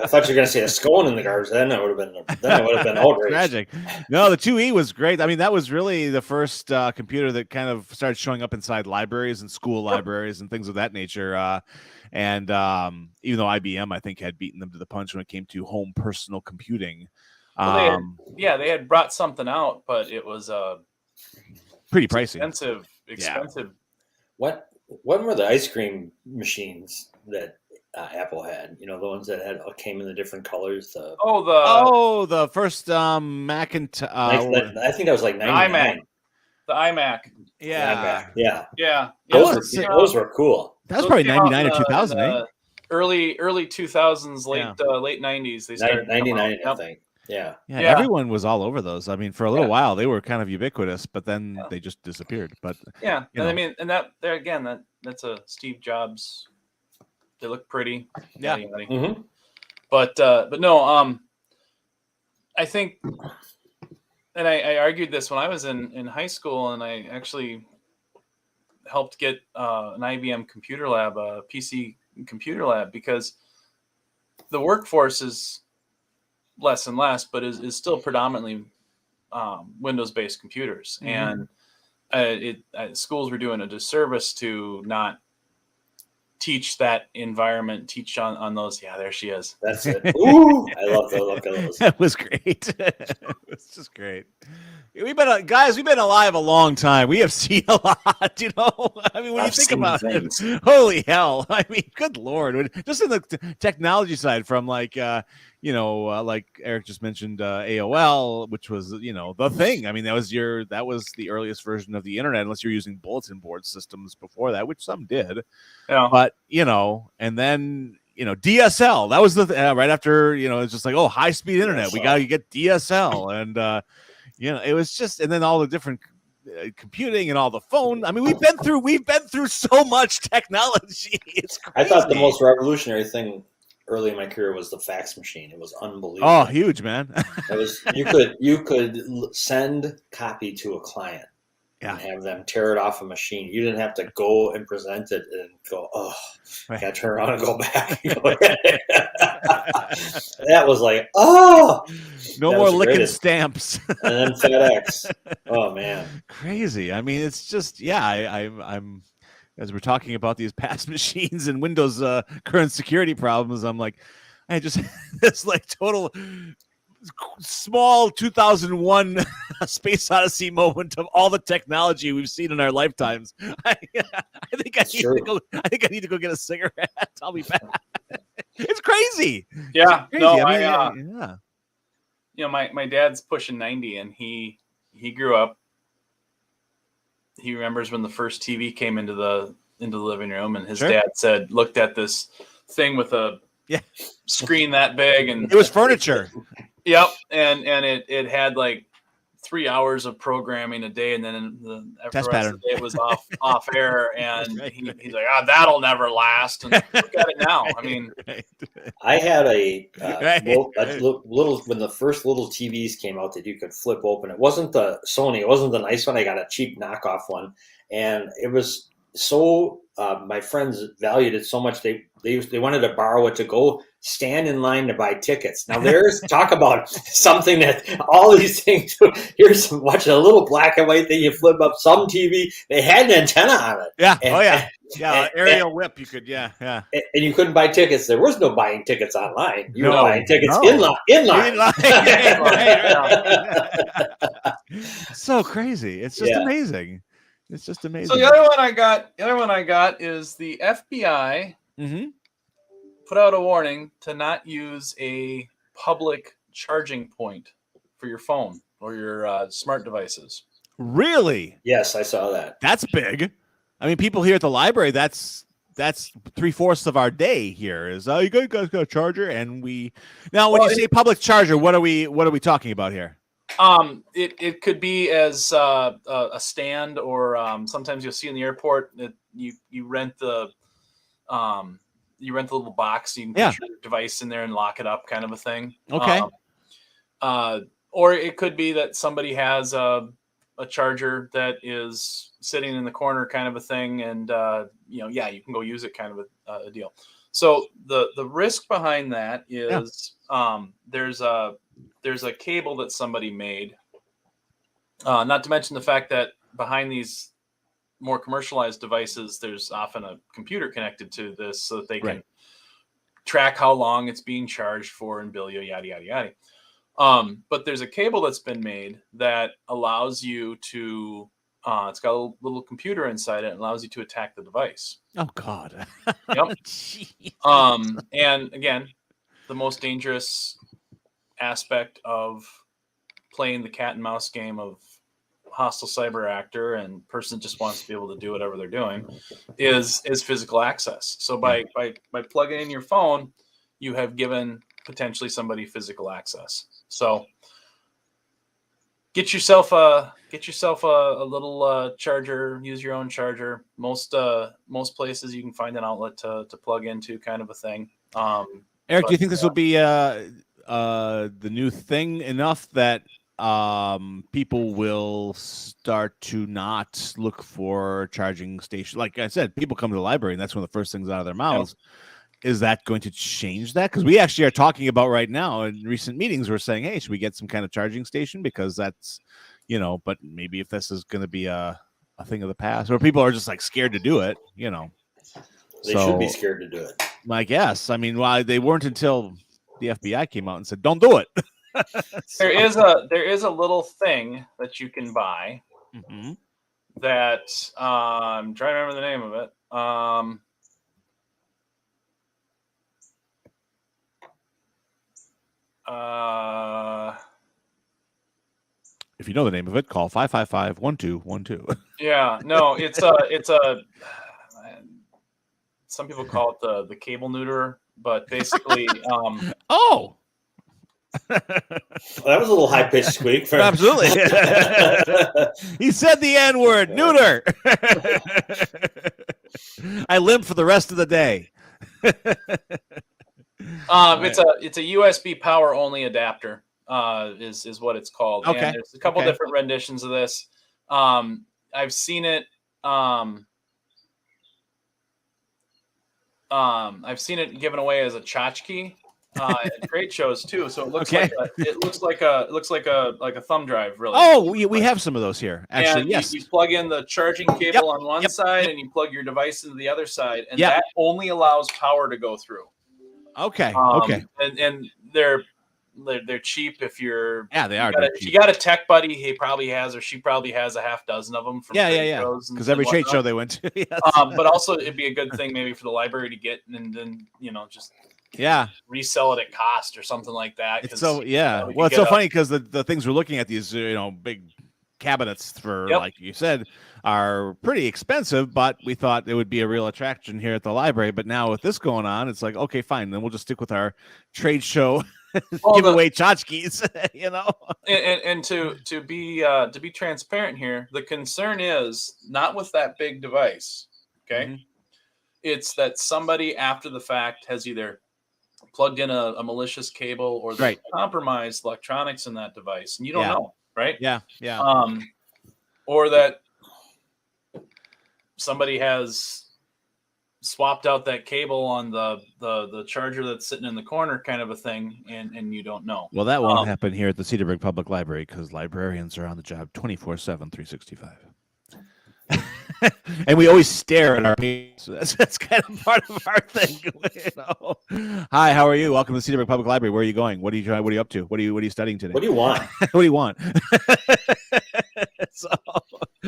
I thought you were going to say a scone in the garbage. Then it would have been outrage. Tragic. No, the 2E was great. I mean, that was really the first computer that kind of started showing up inside libraries and school libraries and things of that nature. And even though IBM, I think, had beaten them to the punch when it came to home personal computing. They had brought something out, but it was pretty pricey, expensive. What were the ice cream machines that Apple had. The ones that came in the different colors. The first Macintosh. I think that was like 99. The iMac. Yeah. Yeah. Those were cool. That was probably 99 or 2000, early 2000s, late 90s. They started 99, I think. Yeah. Everyone was all over those. I mean, for a little while they were kind of ubiquitous, but then they just disappeared. But and I mean, and that there again, that's a Steve Jobs. They look pretty. Yeah. Mm-hmm. But no, I think, and I argued this when I was in high school, and I actually helped get an IBM computer lab, a PC computer lab, because the workforce is less and less, but is still predominantly Windows-based computers. Mm-hmm. And schools were doing a disservice to not teach that environment, teach on those. Yeah, there she is. That's it. Ooh, I love the look of those. That was great. It was just great. We've been alive a long time. We have seen a lot, I mean, when you think about it, holy hell. I mean, good Lord. Just in the technology side, from like Eric just mentioned, AOL, which was, the thing. I mean, that was the earliest version of the internet, unless you're using bulletin board systems before that, which some did. Yeah. But, and then, DSL, that was the right after, it's just like, oh, high speed internet. DSL. We got to get DSL. And, it was just, and then all the different computing and all the phone. I mean, we've been through so much technology. It's crazy. I thought the most revolutionary thing early in my career was the fax machine. It was unbelievable. Oh, huge, man. It was you could send copy to a client and have them tear it off a machine. You didn't have to go and present it and go, oh, I gotta turn around and go back. That was like, oh, no more licking stamps. And then FedEx. Oh man, crazy. I mean, it's just I'm as we're talking about these past machines and Windows current security problems, I'm like, I just this like total small 2001 Space Odyssey moment of all the technology we've seen in our lifetimes. I think I need to go get a cigarette. I'll be back. It's crazy. Yeah. It's crazy. No, my dad's pushing 90, and he grew up. He remembers when the first TV came into the living room, and his dad looked at this thing with a screen that big, and it was furniture. Yep, and it had like 3 hours of programming a day, and then the rest of the day it was off air, and he's like, that'll never last. And look at it now. I mean, I had a little when the first little TVs came out that you could flip open. It wasn't the Sony. It wasn't the nice one. I got a cheap knockoff one, and it was so. My friends valued it so much they wanted to borrow it to go stand in line to buy tickets. Now there's talk about something that all these things. Here's watching a little black and white thing. You flip up some TV. They had an antenna on it. Yeah. Aerial whip. You could. Yeah. And you couldn't buy tickets. There was no buying tickets online. You were buying tickets in line. So crazy. It's just amazing. It's just amazing. So the other one I got is the FBI put out a warning to not use a public charging point for your phone or your smart devices. Really? Yes, I saw that. That's big. I mean, people here at the library, that's 3/4 of our day here is, you guys got a charger, and when you say public charger, what are we talking about here? It could be as a stand, or sometimes you'll see in the airport that you rent the little box. You can put your device in there and lock it up, kind of a thing. Okay. Or it could be that somebody has a charger that is sitting in the corner, kind of a thing, and you can go use it, kind of a deal. So the risk behind that is there's a cable that somebody made, not to mention the fact that behind these more commercialized devices, there's often a computer connected to this so that they can track how long it's being charged for and bill you, yada, yada, yada. But there's a cable that's been made that allows you to It's got a little computer inside it and allows you to attack the device. Oh God. Yep. And again, the most dangerous aspect of playing the cat and mouse game of hostile cyber actor and person just wants to be able to do whatever they're doing is physical access. So by plugging in your phone, you have given potentially somebody physical access. So get yourself a little charger. Use your own charger. Most places you can find an outlet to plug into, kind of a thing. Eric, do you think this will be the new thing enough that people will start to not look for charging stations? Like I said, people come to the library and that's one of the first things out of their mouths. Yep. Is that going to change that? Because we actually are talking about right now in recent meetings, we're saying, hey, should we get some kind of charging station? Because that's, but maybe if this is going to be a thing of the past, or people are just like scared to do it, They should be scared to do it. My guess. I mean, why they weren't until the FBI came out and said, don't do it. There is a little thing that you can buy that I'm trying to remember the name of it. If you know the name of it, call 555-1212. Yeah, no, it's a some people call it the cable neuter, but basically oh. Well, that was a little high pitched squeak. Absolutely. He said the N-word, neuter. I limp for the rest of the day. It's a USB power only adapter, is what it's called. Okay. And there's a couple different renditions of this. I've seen it. I've seen it given away as a tchotchke at trade shows too. So it looks like a thumb drive, really. Oh, we have some of those here. Actually, and yes. You plug in the charging cable on one side, and you plug your device into the other side, and that only allows power to go through. Okay. And they're cheap if you're. Yeah, they are. If you got a tech buddy, he probably has, or she probably has a half dozen of them from trade shows. Because every trade show they went to. Yes. But also it'd be a good thing maybe for the library to get and then just resell it at cost or something like that. It's so well, it's so funny because the things we're looking at, these big cabinets for like you said are pretty expensive, but we thought it would be a real attraction here at the library. But now with this going on, it's like, okay, fine, then we'll just stick with our trade show giveaway tchotchkes, And to be transparent here, the concern is not with that big device. Okay. Mm-hmm. It's that somebody after the fact has either plugged in a malicious cable or they compromised electronics in that device, and you don't know, right? Yeah. Or that somebody has swapped out that cable on the charger that's sitting in the corner, kind of a thing, and you don't know. Well, that won't happen here at the Cedarburg Public Library because librarians are on the job 24/7, 365. And we always stare at our pages. So that's kind of part of our thing. Hi, how are you? Welcome to the Cedarburg Public Library. Where are you going? What are you up to? What are you studying today? What do you want? What do you want? So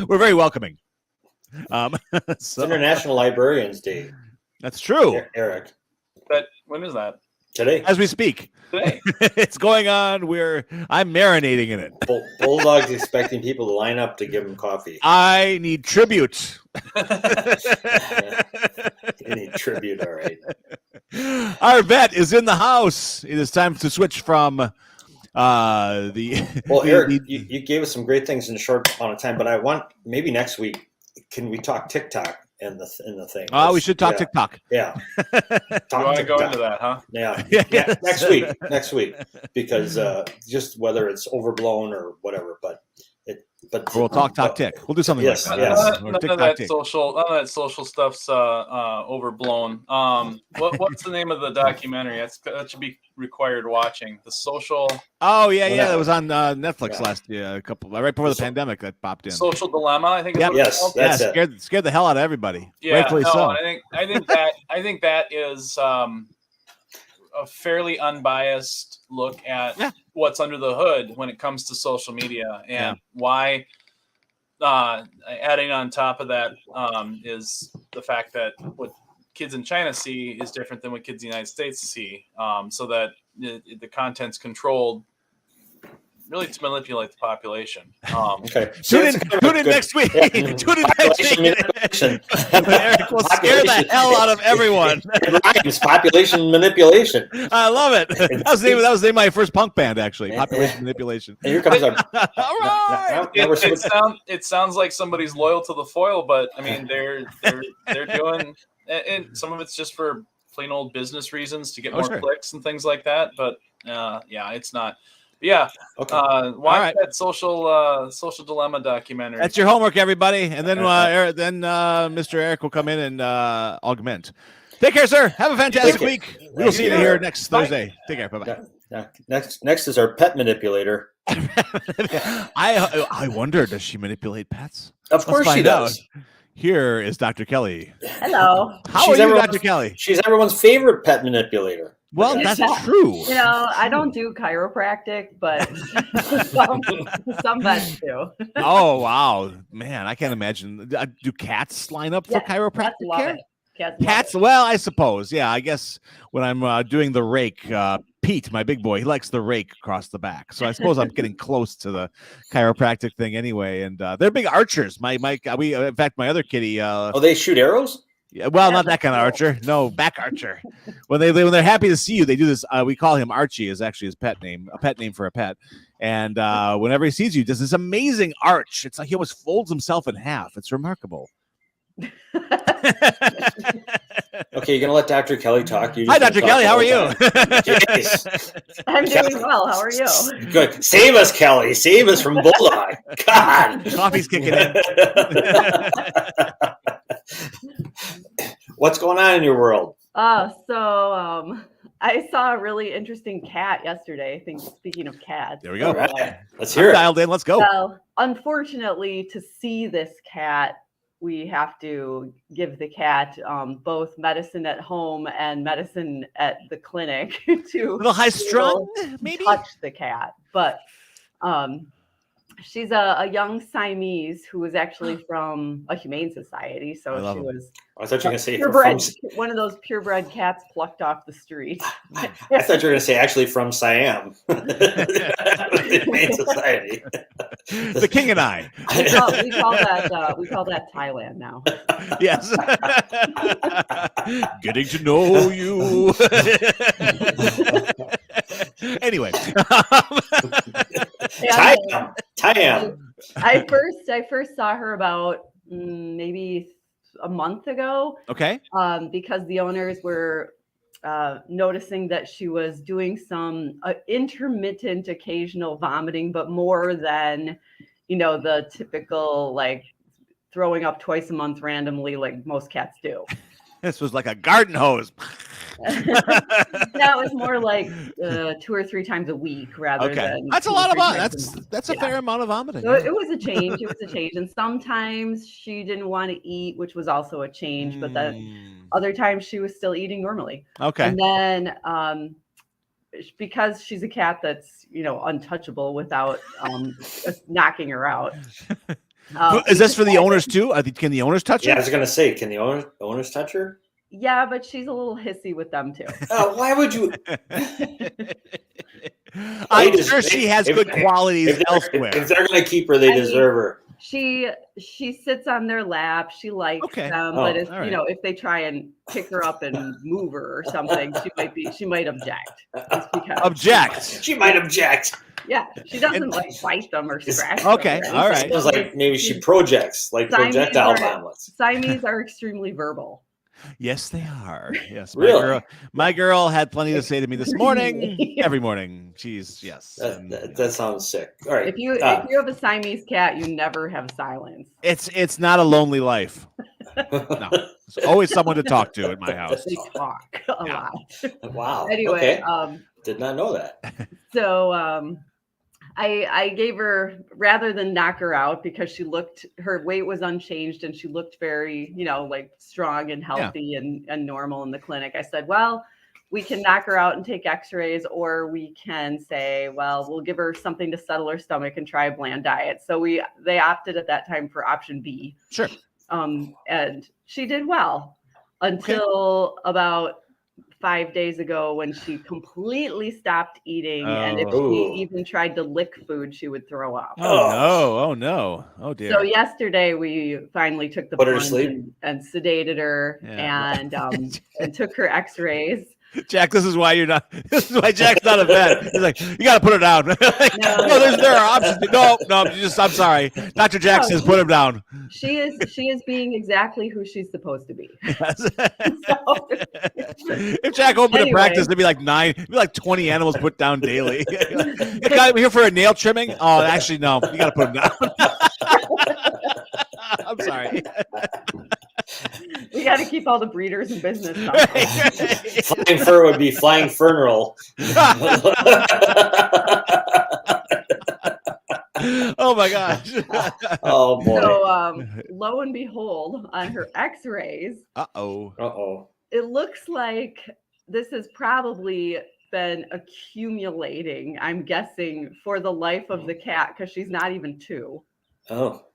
we're very welcoming. It's International Librarians Day. That's true, Eric. But when is that? Today, as we speak. Today, it's going on. I'm marinating in it. Bulldog's expecting people to line up to give him coffee. I need tribute. You need tribute, all right. Our vet is in the house. It is time to switch from Eric, you gave us some great things in a short amount of time, but I want maybe next week. Can we talk TikTok in the thing? We should talk TikTok. Yeah. You want to go into that, huh? Yeah. Next week, because just whether it's overblown or whatever, but we'll talk Tick. We'll do something like that. Yes. None of that social stuff's overblown. What's the name of the documentary? That should be required watching. The Social. Oh yeah, that was on Netflix last year, right before the pandemic that popped in. Social Dilemma, I think. That's it. Scared the hell out of everybody. Yeah, rightfully so. I think that is a fairly unbiased look at what's under the hood when it comes to social media and why adding on top of that is the fact that what kids in China see is different than what kids in the United States see. So that the content's controlled really to manipulate the population. Okay. Tune in next week. Yeah. Tune in next week. Eric will scare the hell out of everyone. It's population manipulation. I love it. That was the name of my first punk band, actually. Population manipulation. And here comes our. All right. It sounds like somebody's loyal to the foil, but I mean they're doing, and some of it's just for plain old business reasons to get more clicks and things like that. But it's not. Yeah. Okay. Watch that social dilemma documentary. That's your homework, everybody. And then Mr. Eric will come in and augment. Take care, sir. Have a fantastic week. We will see you here next Thursday. Take care. Bye-bye. Next is our pet manipulator. I wonder, does she manipulate pets? Of course she does. Here is Dr. Kelly. Hello. How are you, Dr. Kelly? She's everyone's favorite pet manipulator. Well, that's true. You know, I don't do chiropractic, but some vets do. Oh, wow. Man, I can't imagine. Do cats line up for chiropractic care? Cats, well, I suppose. Yeah, I guess when I'm doing the rake, Pete, my big boy, he likes the rake across the back. So I suppose I'm getting close to the chiropractic thing anyway. And they're big archers. In fact, my other kitty. They shoot arrows? Yeah, well, not that kind of archer. No, back archer. When they're happy to see you, they do this. We call him Archie. Is actually his pet name, a pet name for a pet. And whenever he sees you, he does this amazing arch. It's like he almost folds himself in half. It's remarkable. Okay, you're gonna let Dr. Kelly talk. Hi, Dr. Kelly. How are you? I'm doing well. How are you? Good. Save us, Kelly. Save us from Bulldog. God, coffee's kicking in. What's going on in your world? I saw a really interesting cat yesterday. I think, speaking of cats. There we go. Right. Let's hear it. Dialed in. Let's go. So, unfortunately, to see this cat, we have to give the cat both medicine at home and medicine at the clinic to a little high strung, maybe touch the cat. But she's a young Siamese who was actually from a humane society. So she was. I thought you were going to say purebred, one of those purebred cats plucked off the street. I thought you were going to say actually from Siam. The humane society. The king and I. We call that Thailand now. Yes. Getting to know you. Anyway. Thailand. I first saw her about maybe a month ago. Okay. Because the owners were noticing that she was doing some intermittent occasional vomiting, but more than, the typical like throwing up twice a month randomly like most cats do. This was like a garden hose. That was more like 2 or 3 times a week rather than. That's a lot of vomiting. That's a fair amount of vomiting. So it was a change. And sometimes she didn't want to eat, which was also a change. But then other times she was still eating normally. Okay. And then because she's a cat that's untouchable without knocking her out. Is this for the owners too? Can the owners touch her? Yeah, I was going to say, can the owners touch her? Yeah, but she's a little hissy with them too. Why would you? I'm sure she has good qualities elsewhere. If they're going to keep her, they deserve her. She sits on their lap. She likes them, but if they try and pick her up and move her or something, she might object. She might object. Yeah, she doesn't bite them or scratch them. Okay, all right. Sounds like maybe she projects, like projectile omelets. Siamese are extremely verbal. Yes, they are. Yes, really? My girl had plenty to say to me this morning. Every morning, that sounds sick. All right. If you have a Siamese cat, you never have silence. It's not a lonely life. No, there's always someone to talk to in my house. They talk a lot. Wow. Anyway, did not know that. So I gave her, rather than knock her out, because her weight was unchanged and she looked very, like strong and healthy and normal in the clinic. I said, well, we can knock her out and take x-rays, or we can say, well, we'll give her something to settle her stomach and try a bland diet. So they opted at that time for option B. Sure. And she did well until about 5 days ago when she completely stopped eating. And if she even tried to lick food, she would throw up. Oh no. Oh dear. So yesterday we finally took the plunge and sedated her and took her x-rays. Jack, this is why this is why Jack's not a vet. He's like, you got to put her down. There are options. No, I'm sorry. Dr. Jack says put him down. She is being exactly who she's supposed to be. If Jack opened a practice, there'd be like 20 animals put down daily. I'm here for a nail trimming. Oh, actually, no, you got to put him down. I'm sorry. We got to keep all the breeders in business. Flying fur would be flying funeral. Oh my gosh. Oh boy. So lo and behold, on her x-rays, it looks like this has probably been accumulating, I'm guessing, for the life of the cat, because she's not even 2. Oh.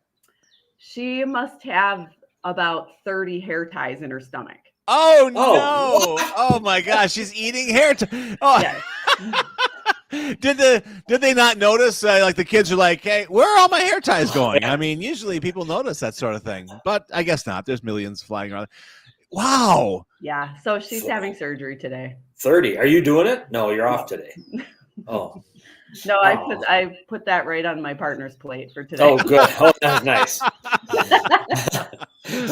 She must have about 30 hair ties in her stomach. Oh no! Oh my gosh, she's eating hair. Yes. Did they not notice? Like the kids are like, "Hey, where are all my hair ties going?" I mean, usually people notice that sort of thing, but I guess not. There's millions flying around. Wow. Yeah. So she's having surgery today. 30. Are you doing it? No, you're off today. Oh. No, I put that right on my partner's plate for today. Oh, good. Oh, that's nice.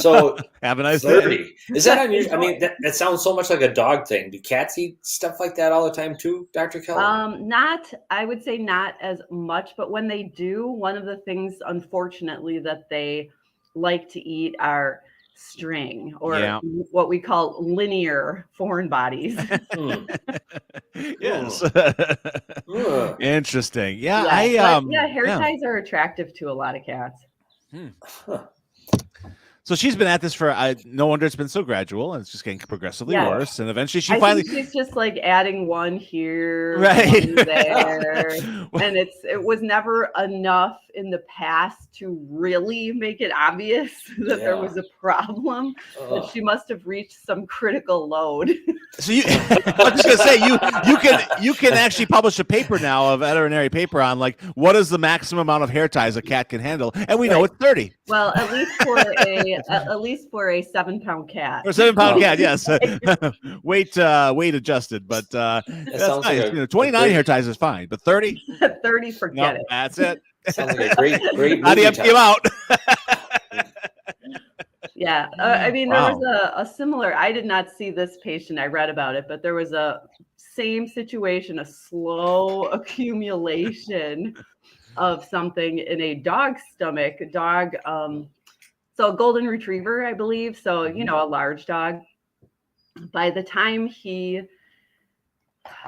So have a nice 30. day. Is that unusual? I mean, that sounds so much like a dog thing. Do cats eat stuff like that all the time too, Dr. Kelly? I would say not as much, but when they do, one of the things, unfortunately, that they like to eat are string, or what we call linear foreign bodies. Yes. Interesting. Yeah, hair ties are attractive to a lot of cats. So she's been at this for no wonder it's been so gradual, and it's just getting progressively worse. And eventually she's just like adding one here, right, one there, and it was never enough in the past to really make it obvious that there was a problem. But she must have reached some critical load. So I was just gonna say you can actually publish a paper now, a veterinary paper on like what is the maximum amount of hair ties a cat can handle, and we know it's 30. Well, at least for a 7-pound cat. Or 7-pound cat, yes. weight adjusted, but that's nice. Like 29 hair ties is fine, but 30? 30, forget it. That's it. Sounds like a great how do you empty him out? Yeah, I mean, there was a similar, I did not see this patient, I read about it, but there was a same situation, a slow accumulation of something in a dog's stomach. So a golden retriever, I believe. So, a large dog. By the time he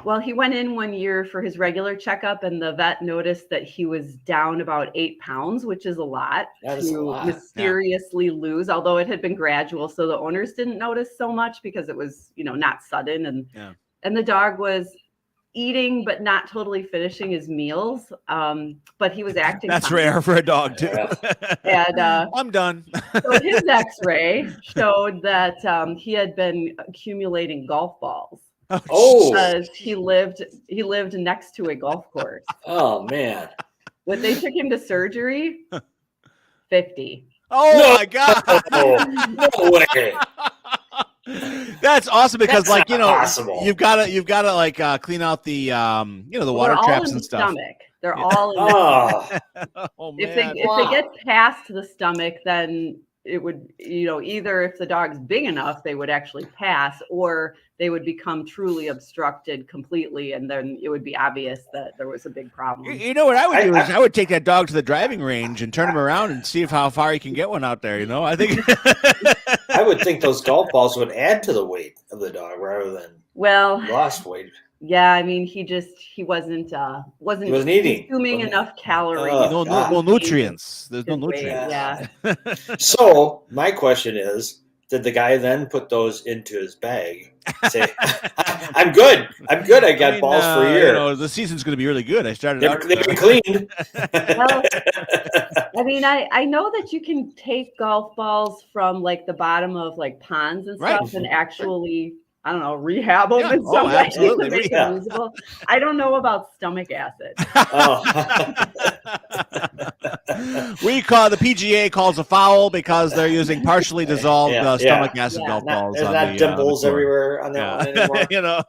went in one year for his regular checkup, and the vet noticed that he was down about 8 pounds, which is a lot to mysteriously lose, although it had been gradual. So the owners didn't notice so much because it was, not sudden. And the dog was eating but not totally finishing his meals, but he was acting that's fine. Rare for a dog too. And I'm done. So his x-ray showed that he had been accumulating golf balls because he lived next to a golf course. Oh man. When they took him to surgery, 50. Oh my god. No way. That's awesome because That's possible. you've got to like clean out the the water traps and stuff. Stomach. They're all in the stomach. Oh, if they get past the stomach, then it would, either if the dog's big enough, they would actually pass, or they would become truly obstructed completely, and then it would be obvious that there was a big problem. You know what I would do is I would take that dog to the driving range and turn him around and see how far he can get one out there. I think I would think those golf balls would add to the weight of the dog rather than lost weight. Yeah, I mean, he wasn't eating, consuming enough calories. No nutrients. There's no nutrients. Yeah. So my question is, did the guy then put those into his bag? Say, I'm good. I got balls for a year. The season's going to be really good. I started They've been cleaned. Well, I mean, I know that you can take golf balls from like the bottom of like ponds and stuff and actually, I don't know, rehab them in some way to make them usable. I don't know about stomach acid. We call the PGA calls a foul because they're using partially dissolved stomach acid golf balls. There's not dimples everywhere on that one anymore.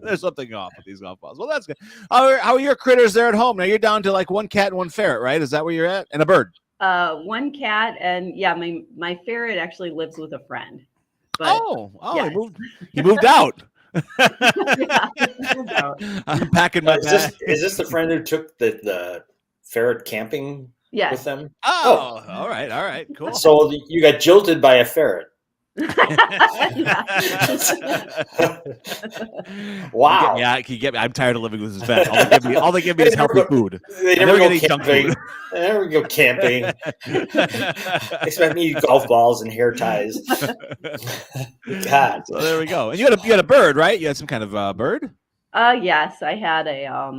There's something off with these golf balls. Well, that's good. How are your critters there at home? Now you're down to like one cat and one ferret, right? Is that where you're at? And a bird? One cat, and my ferret actually lives with a friend. But, he moved out. I'm packing my bag. Is this the friend who took the ferret camping with them? Oh, all right, cool. So you got jilted by a ferret. Wow. I'm tired of living with this vet. All they give me is healthy food. They never go camping. They never go camping. They expect me to eat golf balls and hair ties. God. So there we go. And you had a bird, right? You had some kind of bird? Yes, I had a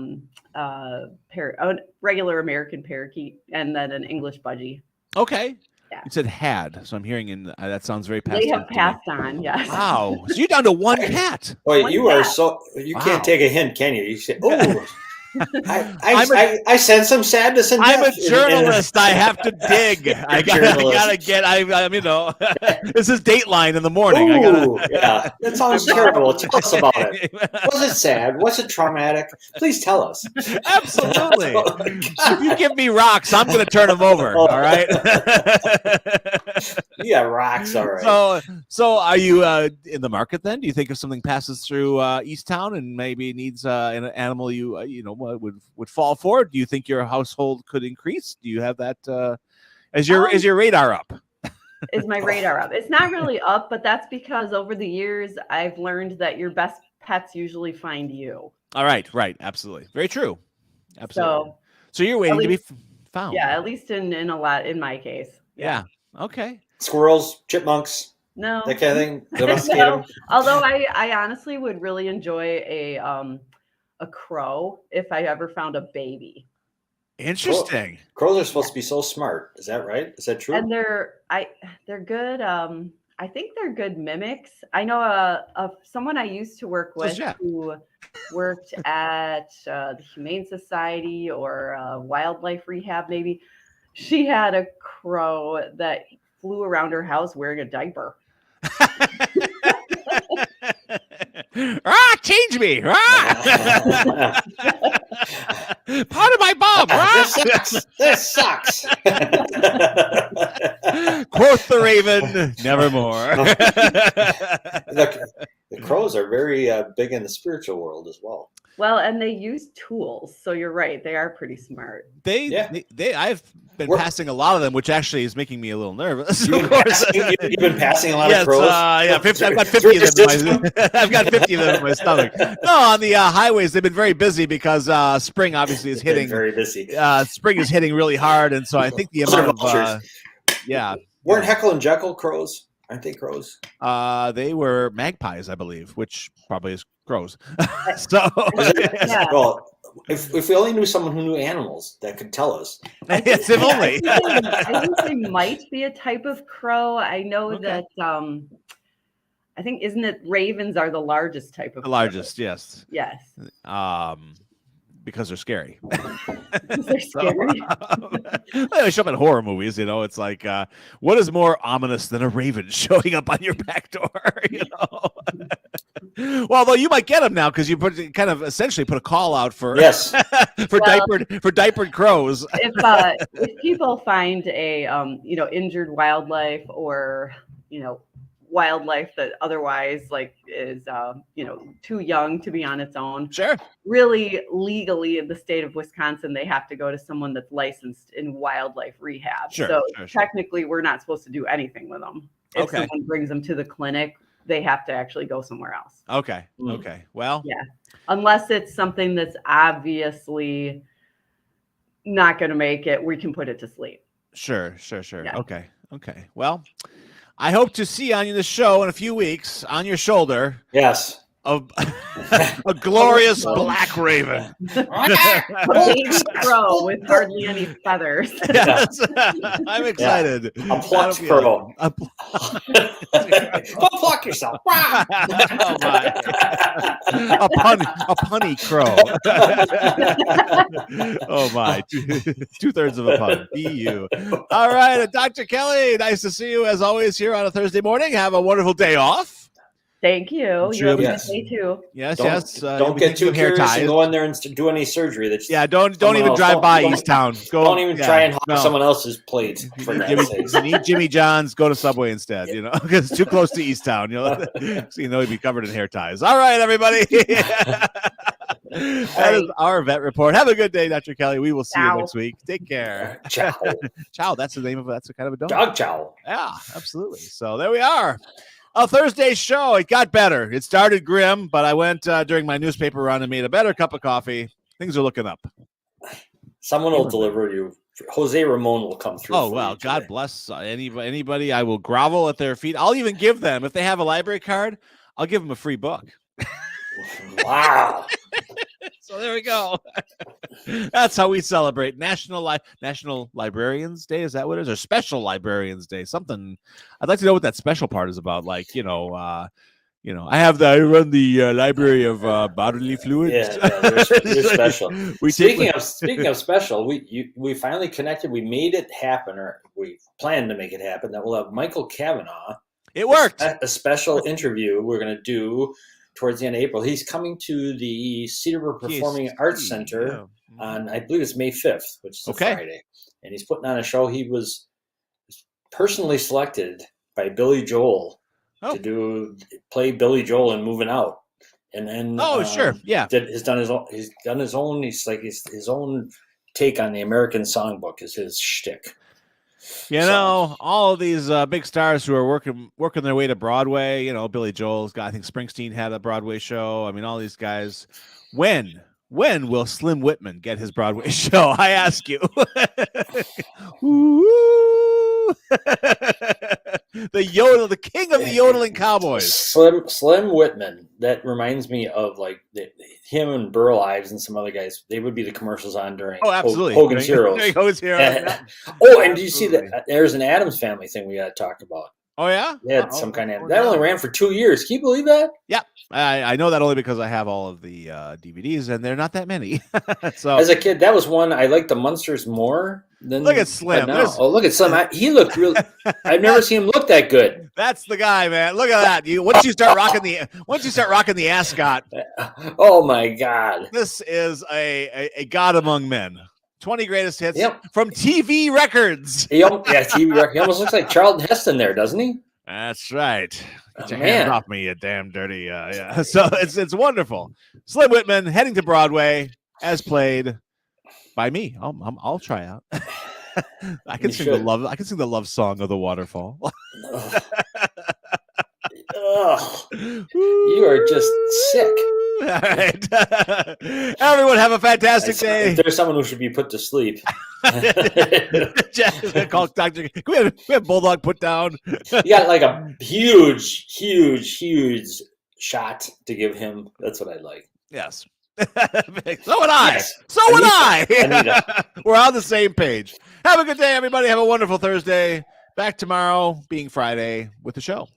regular American parakeet and then an English budgie. Okay. Yeah. You said had, so I'm hearing that sounds very passed on. They have passed on, yes. Wow. So you're down to one cat. Well, you can't take a hint, can you? You say, oh, I sense some sadness and I'm death a journalist. I have to dig. I gotta get. This is Dateline in the morning. Yeah, that sounds terrible. Tell us about it. Was it sad? Was it traumatic? Please tell us. Absolutely. If you give me rocks, I'm going to turn them over. All right. Yeah, rocks. All right. So are you in the market then? Do you think if something passes through East Town and maybe needs an animal would fall for it? Do you think your household could increase? Do you have that? Is your radar up? Is my radar up? It's not really up, but that's because over the years I've learned that your best pets usually find you. All right, absolutely, very true, absolutely. So you're waiting to be found. Yeah, at least in my case. Yeah. Okay. Squirrels, chipmunks. No. That kind of thing. Domesticate them. Although I honestly would really enjoy a crow if I ever found a baby. Interesting. Crows are supposed to be so smart. Is that right? Is that true? And they're good. I think they're good mimics. I know someone I used to work with who worked at the Humane Society or wildlife rehab. Maybe she had a crow that flew around her house wearing a diaper. Change me. Part of my bomb. This sucks. Quoth the raven, nevermore. The crows are very big in the spiritual world as well. Well, and they use tools, so you're right. They are pretty smart. I've been passing a lot of them, which actually is making me a little nervous. You've been passing a lot of crows? I've got 50 of them. I've got 50 of them in my stomach. No, on the highways, they've been very busy because spring obviously is hitting. Very busy. Spring is hitting really hard, and so I think the amount of weren't Heckle and Jekyll crows? Aren't they crows? They were magpies, I believe, which probably is crows. So, well, if we only knew someone who knew animals that could tell us. Yes, if only. I think they might be a type of crow. I know that. I think isn't it ravens are the largest type of. The largest, crow. Yes. Yes. Because they're scary. They're scary. They show up in horror movies, it's like, what is more ominous than a raven showing up on your back door, Well, although you might get them now because you essentially put a call out for diapered crows. If people find a injured wildlife or wildlife that otherwise is too young to be on its own. Sure. Really legally in the state of Wisconsin, they have to go to someone that's licensed in wildlife rehab. Sure, technically we're not supposed to do anything with them. If someone brings them to the clinic, they have to actually go somewhere else. Okay. Okay. Well, yeah. Unless it's something that's obviously not going to make it, we can put it to sleep. Sure. Yeah. Okay. Well, I hope to see on the show in a few weeks on your shoulder. Yes. A glorious black raven. A baby crow with hardly any feathers. Yes. I'm excited. A plucked crow. Go pluck yourself. Oh my. A punny crow. Oh my. 2/3 of a pun. Be you. All right, Dr. Kelly, nice to see you as always here on a Thursday morning. Have a wonderful day off. Thank you. You have a good day too. Yes, don't get too curious and go in there and do any surgery. That's don't even drive by Easttown. Don't even try and hog someone else's plate. For If you need Jimmy John's, go to Subway instead. Because it's too close to Easttown. So you'd be covered in hair ties. All right, everybody. That is our vet report. Have a good day, Dr. Kelly. We will see you next week. Take care. Chow. Chow. That's the kind of a dog. Dog chow. Yeah, absolutely. So there we are. A Thursday show. It got better. It started grim, but I went during my newspaper run and made a better cup of coffee. Things are looking up. Someone will deliver you. Jose Ramon will come through. Oh, well, God bless anybody. I will grovel at their feet. I'll even give them, if they have a library card, I'll give them a free book. Wow. So there we go. That's how we celebrate National Librarians Day. Is that what it is? Or Special Librarians Day? Something. I'd like to know what that special part is about. Like, I run the library of bodily fluids. Yeah, they're special. Speaking of special, we finally connected. We made it happen, or we planned to make it happen. That we'll have Michael Cavanaugh. It worked. A special interview we're going to do towards the end of April. He's coming to the Cedarburg Performing Arts Center on, I believe it's May 5th, which is a Friday. And he's putting on a show. He was personally selected by Billy Joel to play Billy Joel in Moving Out. And then sure. Yeah. He's done his own his own take on the American Songbook is his shtick. All of these big stars who are working their way to Broadway, Billy Joel's got, I think Springsteen had a Broadway show. I mean, all these guys. When will Slim Whitman get his Broadway show? I ask you. The king of the yodeling cowboys. Slim Whitman. That reminds me of him and Burl Ives and some other guys. They would be the commercials on during Hogan's Heroes. Hogan's Heroes. And did you see that? There's an Addams Family thing we got to talk about. Oh yeah, they had some kind of that only ran for 2 years. Can you believe that? Yeah, I know that only because I have all of the DVDs, and they're not that many. So as a kid, that was one I liked the Munsters more than. Look at Slim. Look at Slim. He looked really. I've never seen him look that good. That's the guy, man. Look at that. Once you start rocking the ascot. Oh my God! This is a god among men. 20 greatest hits from TV records. TV records. He almost looks like Charlton Heston there, doesn't he? That's right. Get your hands off me, you damn dirty. So it's wonderful. Slim Whitman heading to Broadway as played by me. I'll try out. I can sing the love song of the waterfall. You are just sick. All right. Everyone have a fantastic day. If there's someone who should be put to sleep. Call Dr. Can we have Bulldog put down? You got like a huge shot to give him. That's what I'd like. Yes. So would I. Yes. So would I. We're on the same page. Have a good day, everybody. Have a wonderful Thursday. Back tomorrow, being Friday, with the show.